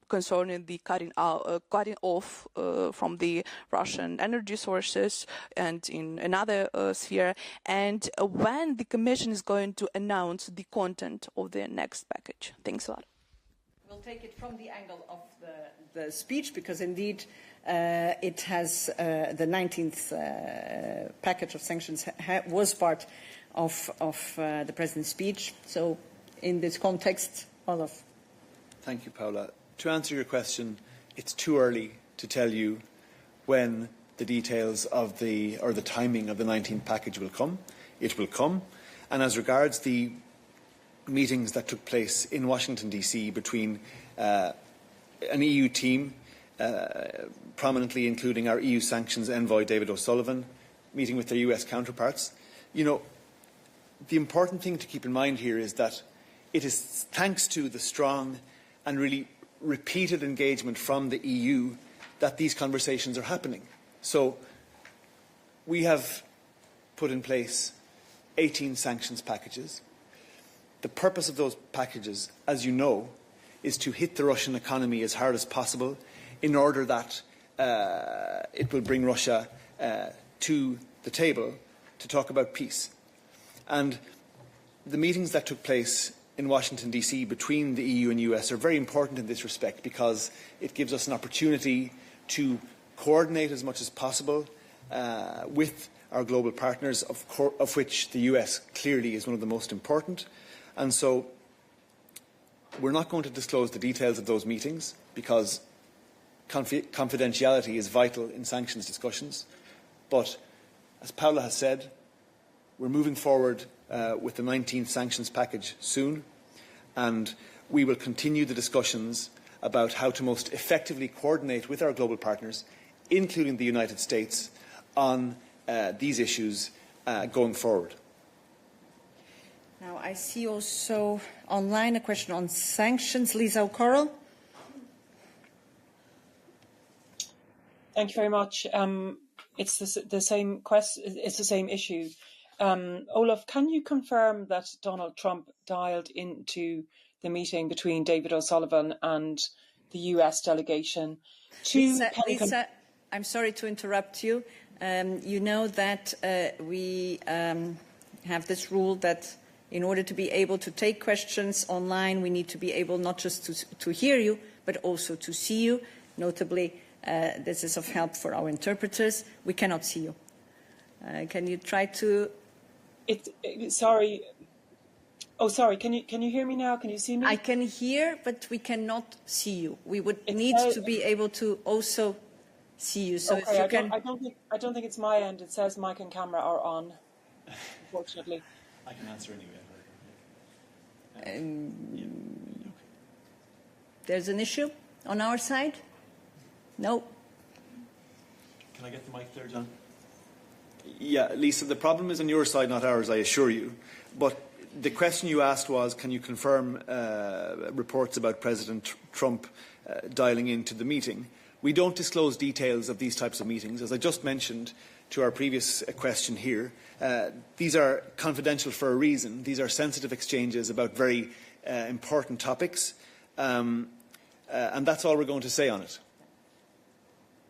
concerning the cutting off from the Russian energy sources and in another sphere, and when the Commission is going to announce the content of the next package? Thanks a lot. We'll take it from the angle of the speech, because indeed it has the 19th package of sanctions was part of the President's speech. So in this context, Olaf. Thank you, Paula. To answer your question, it's too early to tell you when the details of the timing of the 19th package will come. It will come. And as regards the meetings that took place in Washington, D.C. between an EU team, prominently including our EU sanctions envoy David O'Sullivan, meeting with their US counterparts, you know, the important thing to keep in mind here is that it is thanks to the strong and really repeated engagement from the EU that these conversations are happening. So we have put in place 18 sanctions packages. The purpose of those packages, as you know, is to hit the Russian economy as hard as possible in order that it will bring Russia to the table to talk about peace. And the meetings that took place in Washington, D.C. between the EU and US are very important in this respect, because it gives us an opportunity to coordinate as much as possible with our global partners, of which the US clearly is one of the most important. And so we're not going to disclose the details of those meetings, because confidentiality is vital in sanctions discussions. But as Paula has said, we're moving forward with the 19th sanctions package soon, and we will continue the discussions about how to most effectively coordinate with our global partners, including the United States, on these issues going forward. Now, I see also online a question on sanctions. Lisa O'Correll. Thank you very much. It's the same question. It's the same issue. Olaf, can you confirm that Donald Trump dialed into the meeting between David O'Sullivan and the US delegation? Lisa, I'm sorry to interrupt you. You know that we have this rule that in order to be able to take questions online, we need to be able not just to hear you, but also to see you. Notably, this is of help for our interpreters. We cannot see you. Can you try to... Sorry. Oh, sorry. Can you hear me now? Can you see me? I can hear, but we cannot see you. We would need to be able to also see you. So okay, if you can... I don't think it's my end. It says mic and camera are on, unfortunately. I can answer anyway. There's an issue on our side? No. Can I get the mic there, John? Yeah, Lisa, the problem is on your side, not ours, I assure you. But the question you asked was, can you confirm reports about President Trump dialing into the meeting? We don't disclose details of these types of meetings. As I just mentioned to our previous question here, these are confidential for a reason. These are sensitive exchanges about very important topics. And that's all we're going to say on it.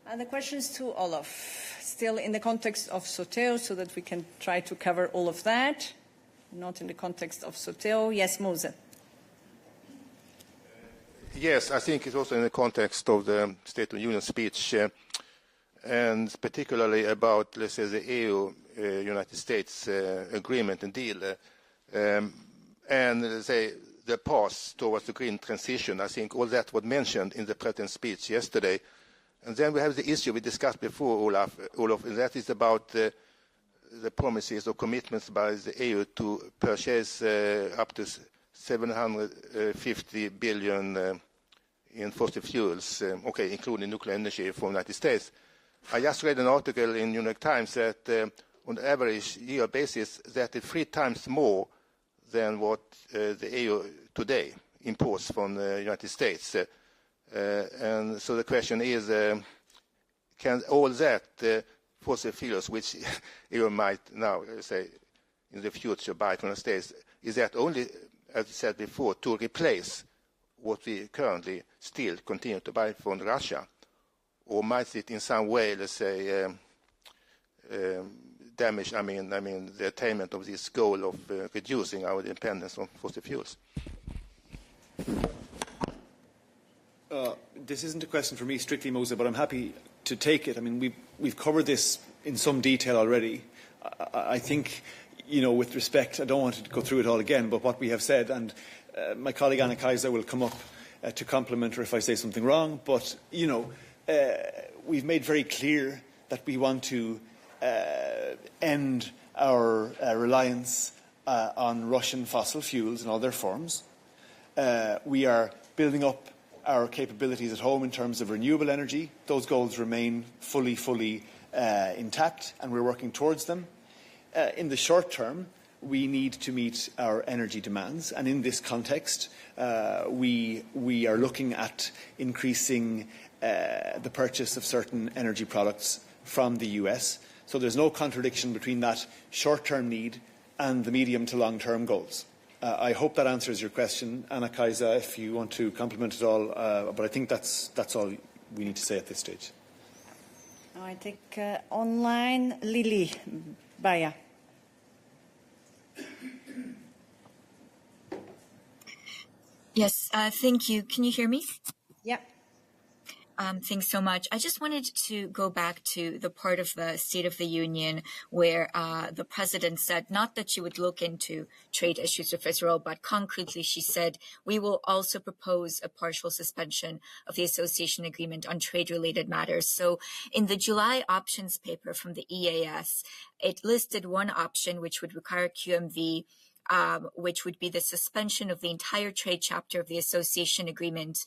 And the questions to Olaf, still in the context of Soteo, so that we can try to cover all of that, not in the context of Soteo. Yes, Mose. Yes, I think it's also in the context of the State of the Union speech, and particularly about, let's say, the EU-United States agreement and deal, and let's say the path towards the green transition. I think all that was mentioned in the President's speech yesterday. And then we have the issue we discussed before, Olaf, and that is about the promises or commitments by the EU to purchase up to 750 billion in fossil fuels, including nuclear energy from the United States. I just read an article in New York Times that on the average year basis, that is 3 times more than what the EU today imports from the United States. And so the question is, can all that fossil fuels, which EU might now say in the future buy from the States, is that only, as I said before, to replace what we currently still continue to buy from Russia? Or might it in some way, let's say, damage, the attainment of this goal of reducing our dependence on fossil fuels? This isn't a question for me strictly, Mose, but I'm happy to take it. I mean, we've covered this in some detail already. I think, with respect, I don't want to go through it all again, but what we have said, and my colleague Anna Kaiser will come up to compliment her if I say something wrong, but, we've made very clear that we want to end our reliance on Russian fossil fuels in all their forms. We are building up our capabilities at home in terms of renewable energy. Those goals remain fully intact, and we're working towards them. In the short term, we need to meet our energy demands, and in this context, we are looking at increasing the purchase of certain energy products from the US. So there's no contradiction between that short-term need and the medium to long-term goals. I hope that answers your question, Anna Kaiser, if you want to compliment it all, but I think that's all we need to say at this stage. Now I take online, Lily Baya. Yes, thank you. Can you hear me? Yeah. Thanks so much. I just wanted to go back to the part of the State of the Union where the President said not that she would look into trade issues with Israel, but concretely she said, we will also propose a partial suspension of the association agreement on trade-related matters. So in the July options paper from the EAS, it listed one option which would require QMV, which would be the suspension of the entire trade chapter of the association agreement,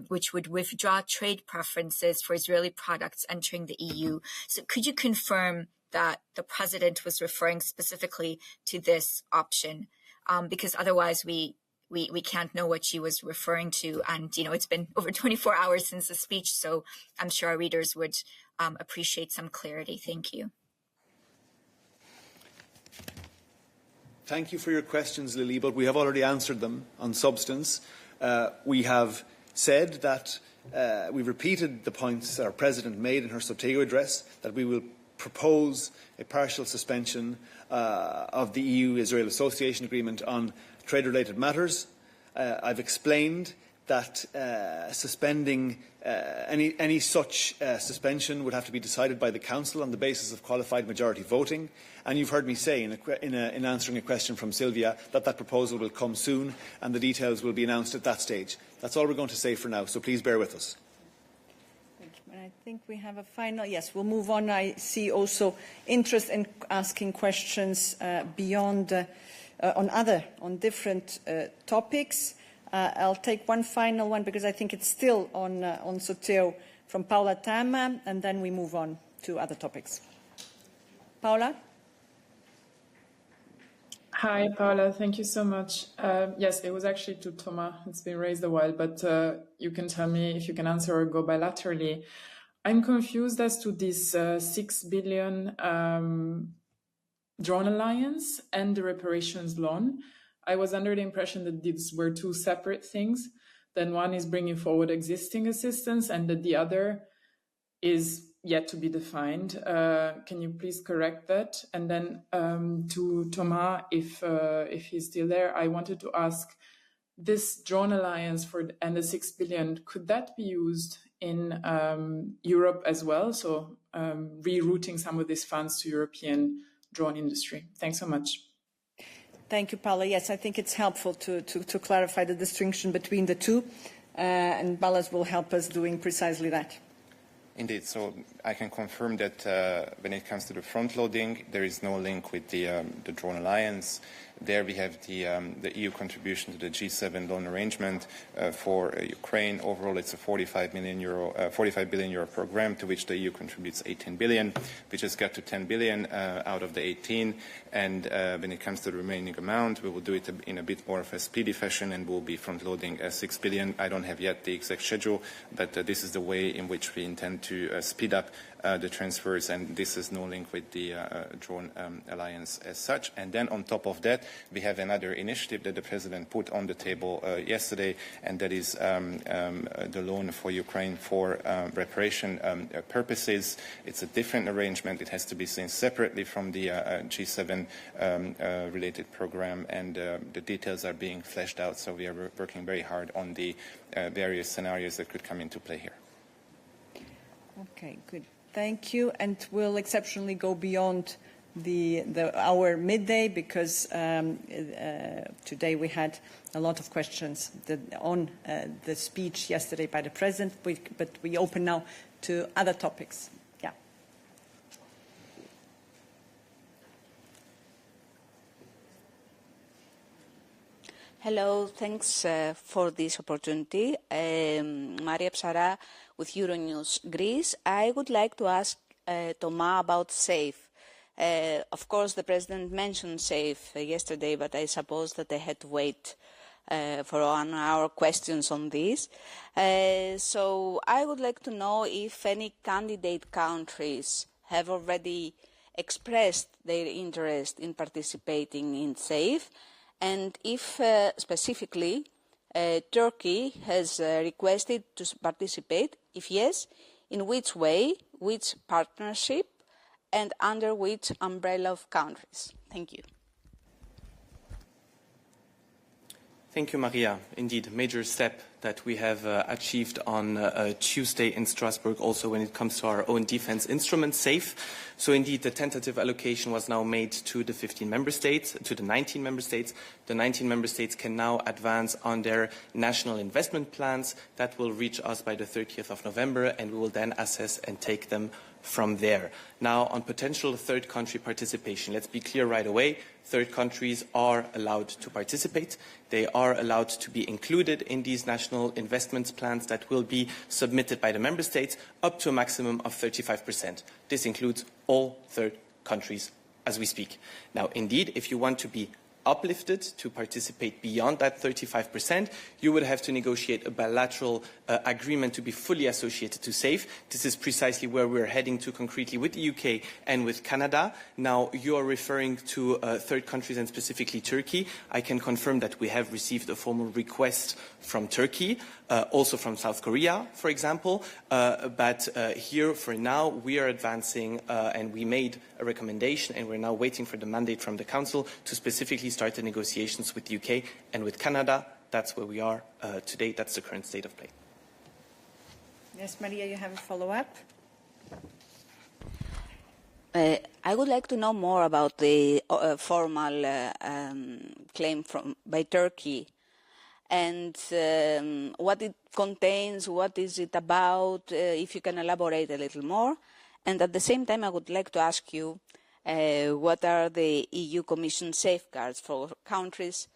which would withdraw trade preferences for Israeli products entering the EU. So could you confirm that the President was referring specifically to this option? Because otherwise we can't know what she was referring to. And, it's been over 24 hours since the speech, so I'm sure our readers would appreciate some clarity. Thank you. Thank you for your questions, Lily, but we have already answered them on substance. We have said that we've repeated the points our President made in her Sotego address, that we will propose a partial suspension of the EU-Israel Association Agreement on trade-related matters. I've explained that suspending any such suspension would have to be decided by the Council on the basis of qualified majority voting. And you've heard me say in answering a question from Sylvia that proposal will come soon and the details will be announced at that stage. That's all we're going to say for now, so please bear with us. Thank you. And I think we have a final. Yes, we'll move on. I see also interest in asking questions beyond on different topics. I'll take one final one because I think it's still on Soteo from Paula Tama, and then we move on to other topics. Paula? Hi, Paula. Thank you so much. Yes, it was actually to Thomas. It's been raised a while, but you can tell me if you can answer or go bilaterally. I'm confused as to this 6 billion drone alliance and the reparations loan. I was under the impression that these were two separate things. then one is bringing forward existing assistance and that the other is yet to be defined. Can you please correct that? And then to Thomas, if he's still there, I wanted to ask, this drone alliance and the 6 billion, could that be used in Europe as well? So rerouting some of these funds to European drone industry. Thanks so much. Thank you, Paula. Yes, I think it's helpful to clarify the distinction between the two, and Balázs will help us doing precisely that. Indeed. So I can confirm that when it comes to the front loading, there is no link with the drone alliance. There we have the EU contribution to the G7 loan arrangement for Ukraine. Overall, it's a 45 billion euro program to which the EU contributes 18 billion. We just got to 10 billion out of the 18. And when it comes to the remaining amount, we will do it in a bit more of a speedy fashion and we'll be front-loading 6 billion. I don't have yet the exact schedule, but this is the way in which we intend to speed up the transfers, and this is no link with the drone alliance as such. And then on top of that, we have another initiative that the President put on the table yesterday, and that is the loan for Ukraine for reparation purposes. It's a different arrangement. It has to be seen separately from the G7 related program, and the details are being fleshed out, so we are working very hard on the various scenarios that could come into play here. Okay, good. Thank you. And we'll exceptionally go beyond our midday because today we had a lot of questions on the speech yesterday by the President, but we open now to other topics. Yeah. Hello, thanks for this opportunity. Maria Psara with Euronews Greece. I would like to ask Thomas about SAFE. Of course, the President mentioned SAFE yesterday, but I suppose that I had to wait for 1 hour questions on this. So I would like to know if any candidate countries have already expressed their interest in participating in SAFE, and if specifically Turkey has requested to participate. If yes, in which way, which partnership, and under which umbrella of countries? Thank you. Thank you, Maria. Indeed, a major step that we have achieved on Tuesday in Strasbourg, also when it comes to our own defense instrument, SAFE. So indeed, the tentative allocation was now made to the 15 member states, to the 19 member states. The 19 member states can now advance on their national investment plans. That will reach us by the 30th of November, and we will then assess and take them from there. Now, on potential third country participation, let's be clear right away. Third countries are allowed to participate. They are allowed to be included in these national investments plans that will be submitted by the member states up to a maximum of 35%. This includes all third countries as we speak. Now, indeed, if you want to be uplifted to participate beyond that 35%, you would have to negotiate a bilateral agreement to be fully associated to SAFE. This is precisely where we're heading to concretely with the UK and with Canada. Now, you are referring to third countries and specifically Turkey. I can confirm that we have received a formal request from Turkey, also from South Korea, for example. But here, for now, we are advancing and we made a recommendation and we're now waiting for the mandate from the Council to specifically start the negotiations with the UK and with Canada. That's where we are today. That's the current state of play. Yes, Maria, you have a follow-up? I would like to know more about the formal claim by Turkey and what it contains, what is it about, if you can elaborate a little more. And at the same time, I would like to ask you what are the EU Commission safeguards for countries,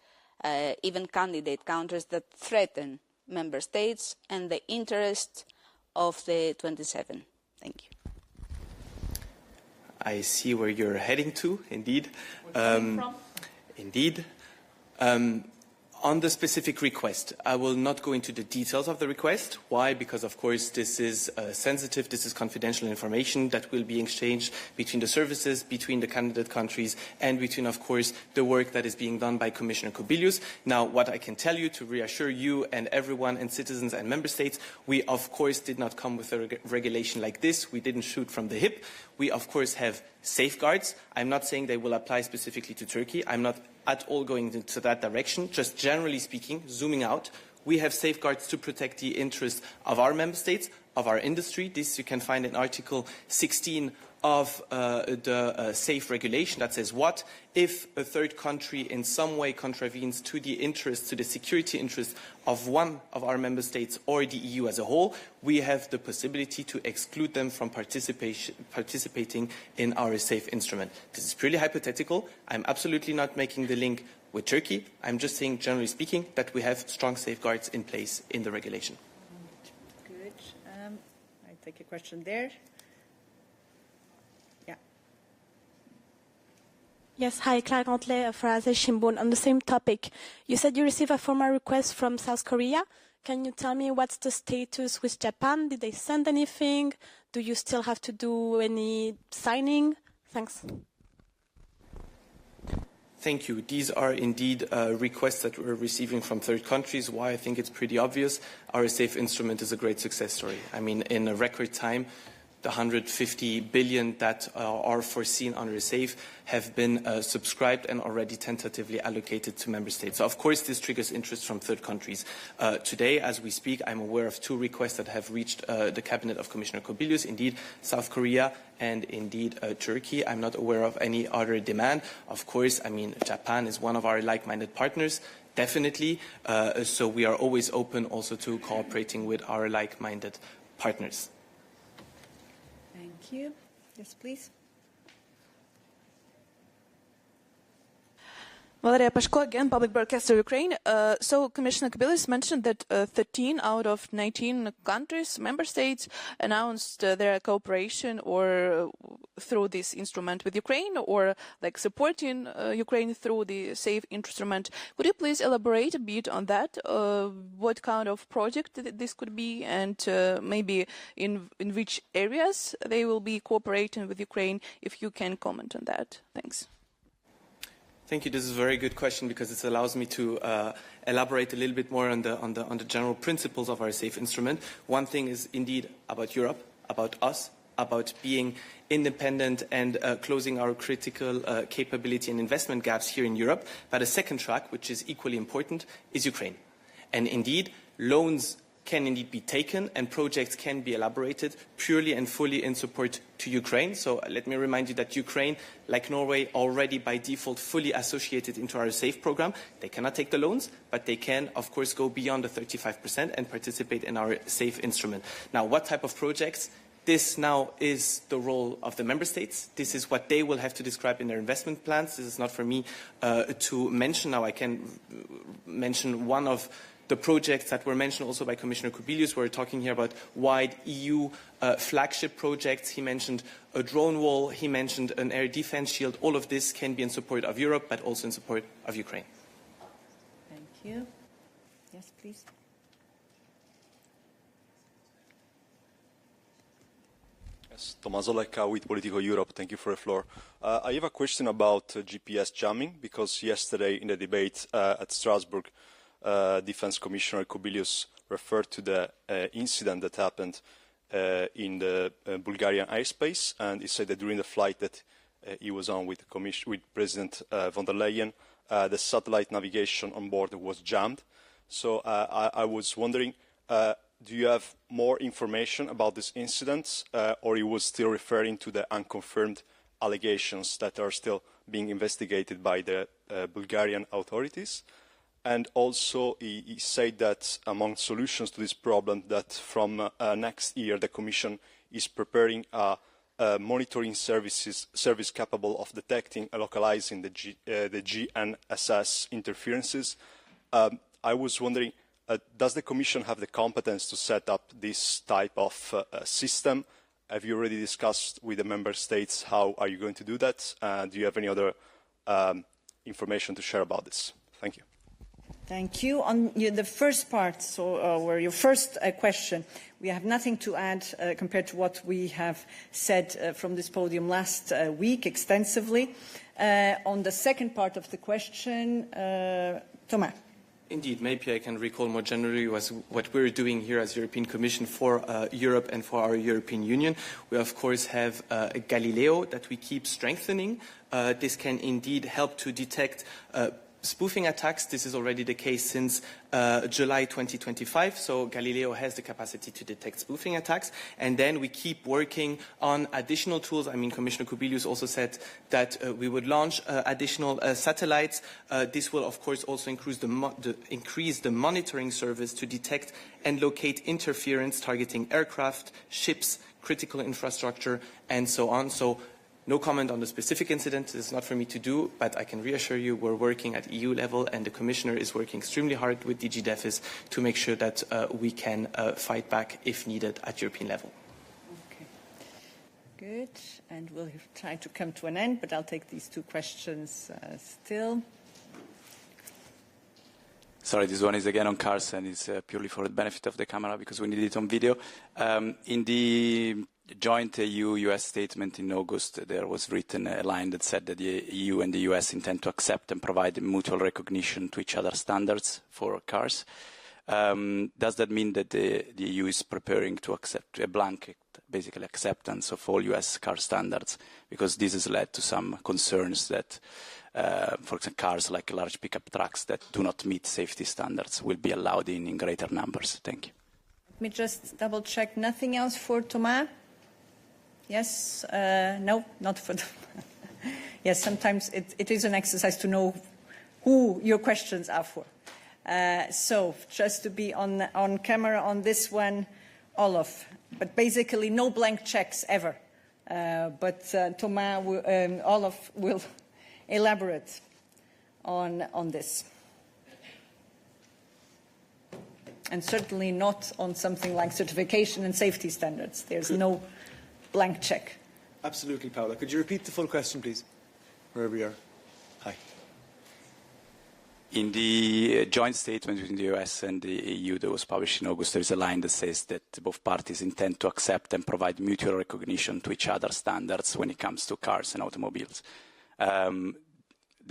even candidate countries, that threaten member states and the interest of the 27. Thank you. I see where you're heading to, indeed. Indeed. On the specific request, I will not go into the details of the request. Why? Because, of course, this is sensitive, this is confidential information that will be exchanged between the services, between the candidate countries, and between, of course, the work that is being done by Commissioner Kubilius. Now, what I can tell you to reassure you and everyone and citizens and member states, we, of course, did not come with a regulation like this. We didn't shoot from the hip. We, of course, have safeguards. I'm not saying they will apply specifically to Turkey. I'm not at all going into that direction. Just generally speaking, zooming out, we have safeguards to protect the interests of our member states, of our industry. This you can find in Article 16 of the SAFE regulation that says what? If a third country in some way contravenes to the interests, to the security interests of one of our member states or the EU as a whole, we have the possibility to exclude them from participating in our SAFE instrument. This is purely hypothetical. I'm absolutely not making the link with Turkey. I'm just saying, generally speaking, that we have strong safeguards in place in the regulation. Good. I take a question there. Yes, hi, Claire Gantelet for Aze Shimbun. On the same topic, you said you received a formal request from South Korea. Can you tell me what's the status with Japan? Did they send anything? Do you still have to do any signing? Thanks. Thank you. These are indeed requests that we're receiving from third countries. Why? I think it's pretty obvious. Our SAFE instrument is a great success story. I mean, in a record time, the 150 billion that are foreseen under SAFE have been subscribed and already tentatively allocated to member states. So, of course, this triggers interest from third countries. Today, as we speak, I'm aware of 2 requests that have reached the cabinet of Commissioner Kubilius, indeed South Korea and indeed Turkey. I'm not aware of any other demand. Of course, I mean, Japan is one of our like-minded partners. Definitely. So we are always open also to cooperating with our like-minded partners. Thank you. Yes, please. Valeria Pashko again, Public Broadcaster Ukraine. So Commissioner Kubilius mentioned that 13 out of 19 countries, member states, announced their cooperation or through this instrument with Ukraine or like supporting Ukraine through the SAFE instrument. Could you please elaborate a bit on that? What kind of project this could be and maybe in which areas they will be cooperating with Ukraine, if you can comment on that. Thanks. Thank you. This is a very good question because it allows me to elaborate a little bit more on the general principles of our SAFE instrument. One thing is indeed about Europe, about us, about being independent and closing our critical capability and investment gaps here in Europe. But a second track, which is equally important, is Ukraine. And indeed, loans can indeed be taken and projects can be elaborated purely and fully in support to Ukraine. So let me remind you that Ukraine, like Norway, already by default fully associated into our SAFE program. They cannot take the loans, but they can, of course, go beyond the 35% and participate in our SAFE instrument. Now, what type of projects? This now is the role of the member states. This is what they will have to describe in their investment plans. This is not for me to mention. Now I can mention one of the projects that were mentioned also by Commissioner Kubilius. We're talking here about wide EU flagship projects. He mentioned a drone wall. He mentioned an air defense shield. All of this can be in support of Europe, but also in support of Ukraine. Thank you. Yes, please. Tommaso Lecca with Politico Europe. Thank you for the floor. I have a question about GPS jamming, because yesterday in the debate at Strasbourg, Defense Commissioner Kubilius referred to the incident that happened in the Bulgarian airspace, and he said that during the flight that he was on with President von der Leyen, the satellite navigation on board was jammed. So I was wondering, do you have more information about this incident, or he was still referring to the unconfirmed allegations that are still being investigated by the Bulgarian authorities? And also, he said that among solutions to this problem, that from next year the Commission is preparing a monitoring service capable of detecting and localizing the GNSS interferences. I was wondering, does the Commission have the competence to set up this type of system? Have you already discussed with the Member States how are you going to do that? Do you have any other information to share about this? Thank you. Thank you. On the first part, or your first question, we have nothing to add compared to what we have said from this podium last week extensively. On the second part of the question, Thomas. Indeed, maybe I can recall more generally what we're doing here as European Commission for Europe and for our European Union. We, of course, have Galileo that we keep strengthening. This can indeed help to detect spoofing attacks. This is already the case since July 2025. So Galileo has the capacity to detect spoofing attacks. And then we keep working on additional tools. I mean, Commissioner Kubilius also said that we would launch additional satellites. This will, of course, also increase the monitoring service to detect and locate interference targeting aircraft, ships, critical infrastructure, and so on. So no comment on the specific incident. It's not for me to do, but I can reassure you we're working at EU level, and the Commissioner is working extremely hard with DG DEFIS to make sure that we can fight back if needed at European level. Okay. Good. And we'll try to come to an end, but I'll take these two questions still. Sorry, this one is again on cars, and it's purely for the benefit of the camera because we need it on video. In the joint EU-US statement in August, there was written a line that said that the EU and the US intend to accept and provide mutual recognition to each other's standards for cars. Does that mean that the EU is preparing to accept a blanket, basically acceptance of all US car standards? Because this has led to some concerns that, for example, cars like large pickup trucks that do not meet safety standards will be allowed in greater numbers. Thank you. Let me just double check. Nothing else for Thomas? Yes? No, not for them. Yes, sometimes it is an exercise to know who your questions are for. So, just to be on camera on this one, Olaf. But basically, no blank checks ever. But Thomas, Olaf will elaborate on this. And certainly not on something like certification and safety standards. There's no blank check. Absolutely, Paula. Could you repeat the full question, please? Wherever you are. Hi. In the joint statement between the US and the EU that was published in August, there is a line that says that both parties intend to accept and provide mutual recognition to each other's standards when it comes to cars and automobiles. The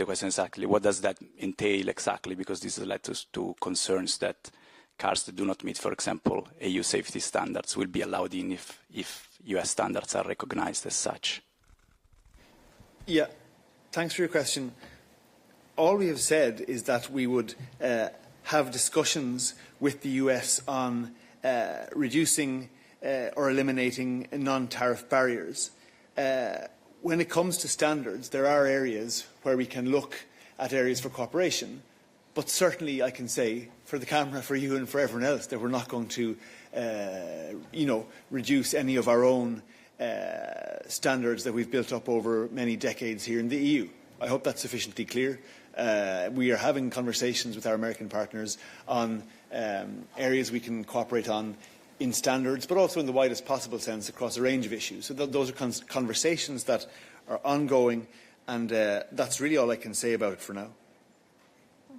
question is exactly, what does that entail exactly? Because this has led to concerns that cars that do not meet, for example, EU safety standards will be allowed in if US standards are recognized as such. Yeah, thanks for your question. All we have said is that we would have discussions with the US on reducing or eliminating non-tariff barriers. When it comes to standards, there are areas where we can look at areas for cooperation. But certainly I can say, for the camera, for you and for everyone else, that we're not going to, reduce any of our own standards that we've built up over many decades here in the EU. I hope that's sufficiently clear. We are having conversations with our American partners on areas we can cooperate on in standards, but also in the widest possible sense across a range of issues. So those are conversations that are ongoing, and that's really all I can say about it for now.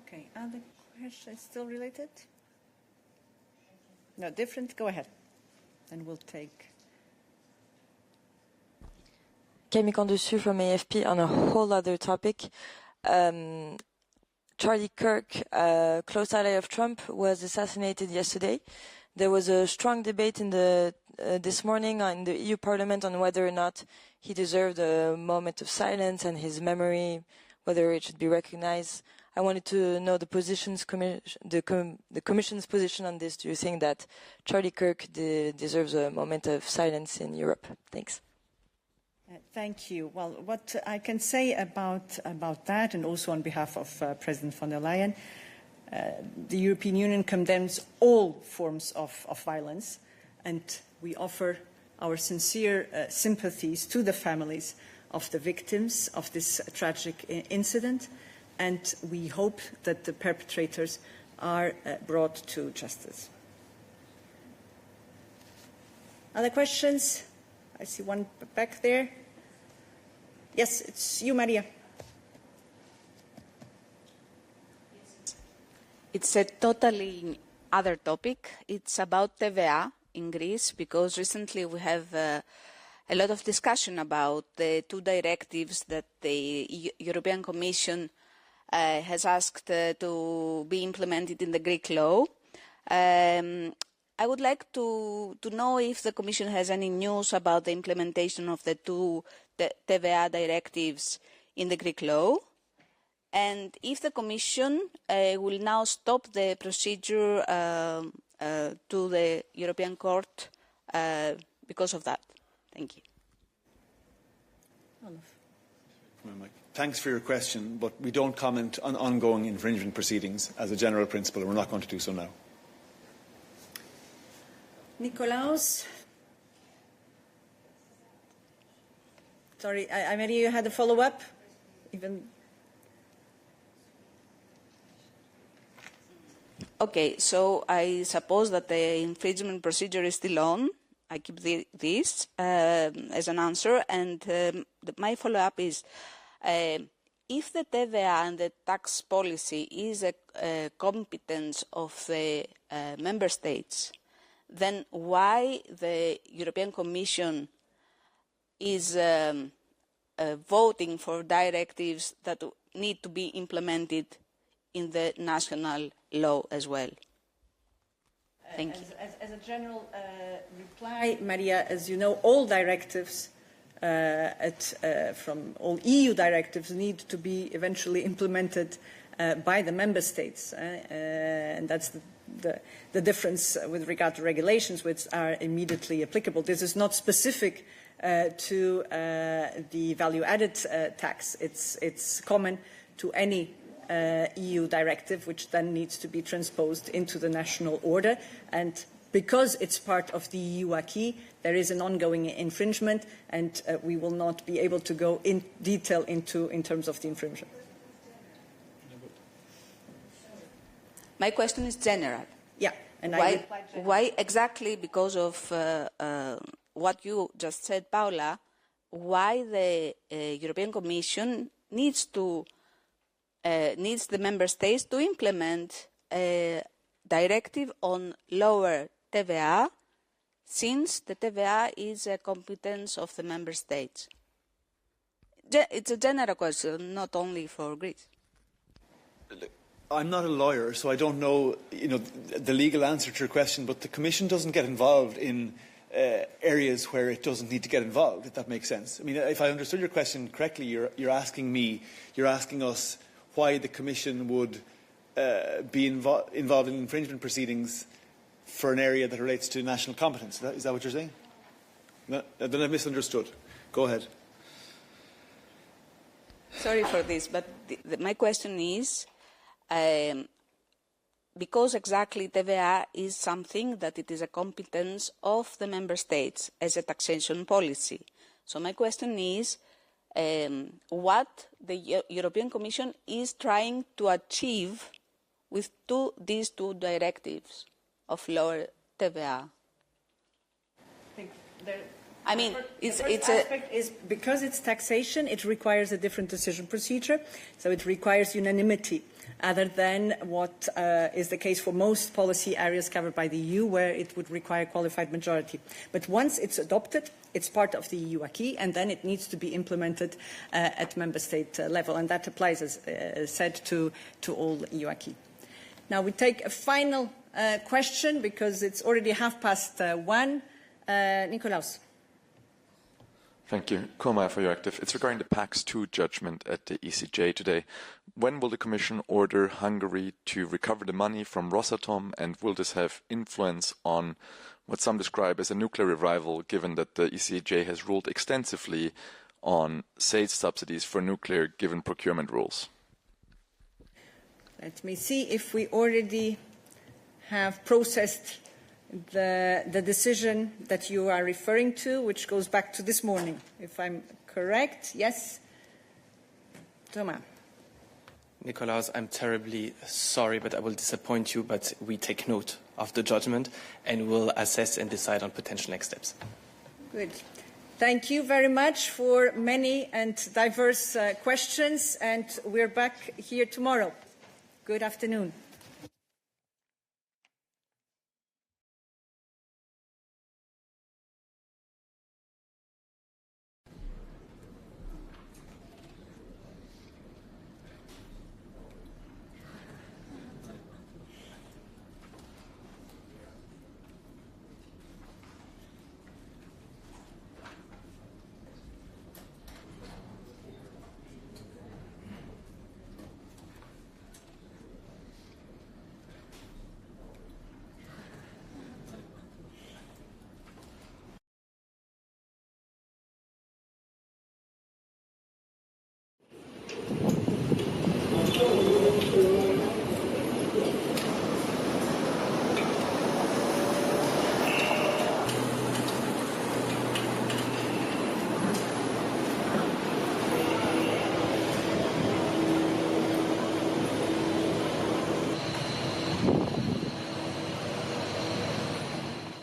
Okay, other questions still related? No, different? Go ahead. And we'll take... Camille Condessus from AFP on a whole other topic. Charlie Kirk, close ally of Trump, was assassinated yesterday. There was a strong debate in this morning in the EU Parliament on whether or not he deserved a moment of silence and his memory, whether it should be recognized. I wanted to know the Commission's position on this. Do you think that Charlie Kirk deserves a moment of silence in Europe? Thanks. Thank you. Well, what I can say about that, and also on behalf of President von der Leyen, the European Union condemns all forms of violence, and we offer our sincere sympathies to the families of the victims of this tragic incident, and we hope that the perpetrators are brought to justice. Other questions? I see one back there. Yes, it's you, Maria. It's a totally other topic. It's about TVA in Greece, because recently we have a lot of discussion about the two directives that the European Commission has asked to be implemented in the Greek law. I would like to know if the Commission has any news about the implementation of the two TVA directives in the Greek law, and if the Commission will now stop the procedure to the European Court because of that. Thank you. Thanks for your question, but we don't comment on ongoing infringement proceedings as a general principle, and we're not going to do so now. Nikolaos? Sorry, Mary, you had a follow-up? Okay, so I suppose that the infringement procedure is still on. I keep this as an answer, and my follow-up is, if the TVA and the tax policy is a competence of the member states, then why the European Commission is voting for directives that need to be implemented in the national law as well? Thank you. As a general reply, Maria, as you know, all directives from all EU directives need to be eventually implemented by the member states, and that's the difference with regard to regulations, which are immediately applicable. This is not specific to the value-added tax. It's common to any EU directive, which then needs to be transposed into the national order. And because it's part of the EU acquis, there is an ongoing infringement, and we will not be able to go in detail in terms of the infringement. My question is general. Yeah. And why exactly, because of what you just said, Paula, why the European Commission needs the member states to implement a directive on lower TVA, since the TVA is a competence of the member states? It's a general question, not only for Greece. I'm not a lawyer, so I don't know, the legal answer to your question, but the Commission doesn't get involved in areas where it doesn't need to get involved, if that makes sense. I mean, if I understood your question correctly, you're asking us why the Commission would be involved in infringement proceedings for an area that relates to national competence. Is that what you're saying? No, then I misunderstood. Go ahead. Sorry for this, but my question is, because exactly TVA is something that it is a competence of the member states as a taxation policy. So my question is, what the European Commission is trying to achieve with these two directives of lower TVA? I mean, is because it's taxation, it requires a different decision procedure, so it requires unanimity, other than what is the case for most policy areas covered by the EU, where it would require qualified majority. But once it's adopted, it's part of the EU acquis, and then it needs to be implemented at member state level, and that applies, as said, to all EU acquis. Now we take a final question, because it's already 1:30. Nikolaos. Thank you. Koma for your active. It's regarding the PAX 2 judgment at the ECJ today. When will the Commission order Hungary to recover the money from Rosatom, and will this have influence on what some describe as a nuclear revival, given that the ECJ has ruled extensively on state subsidies for nuclear given procurement rules? Let me see if we already have processed the decision that you are referring to, which goes back to this morning, if I'm correct. Yes? Thomas. Nikolaos, I'm terribly sorry, but I will disappoint you, but we take note of the judgment and will assess and decide on potential next steps. Good. Thank you very much for many and diverse questions, and we're back here tomorrow. Good afternoon.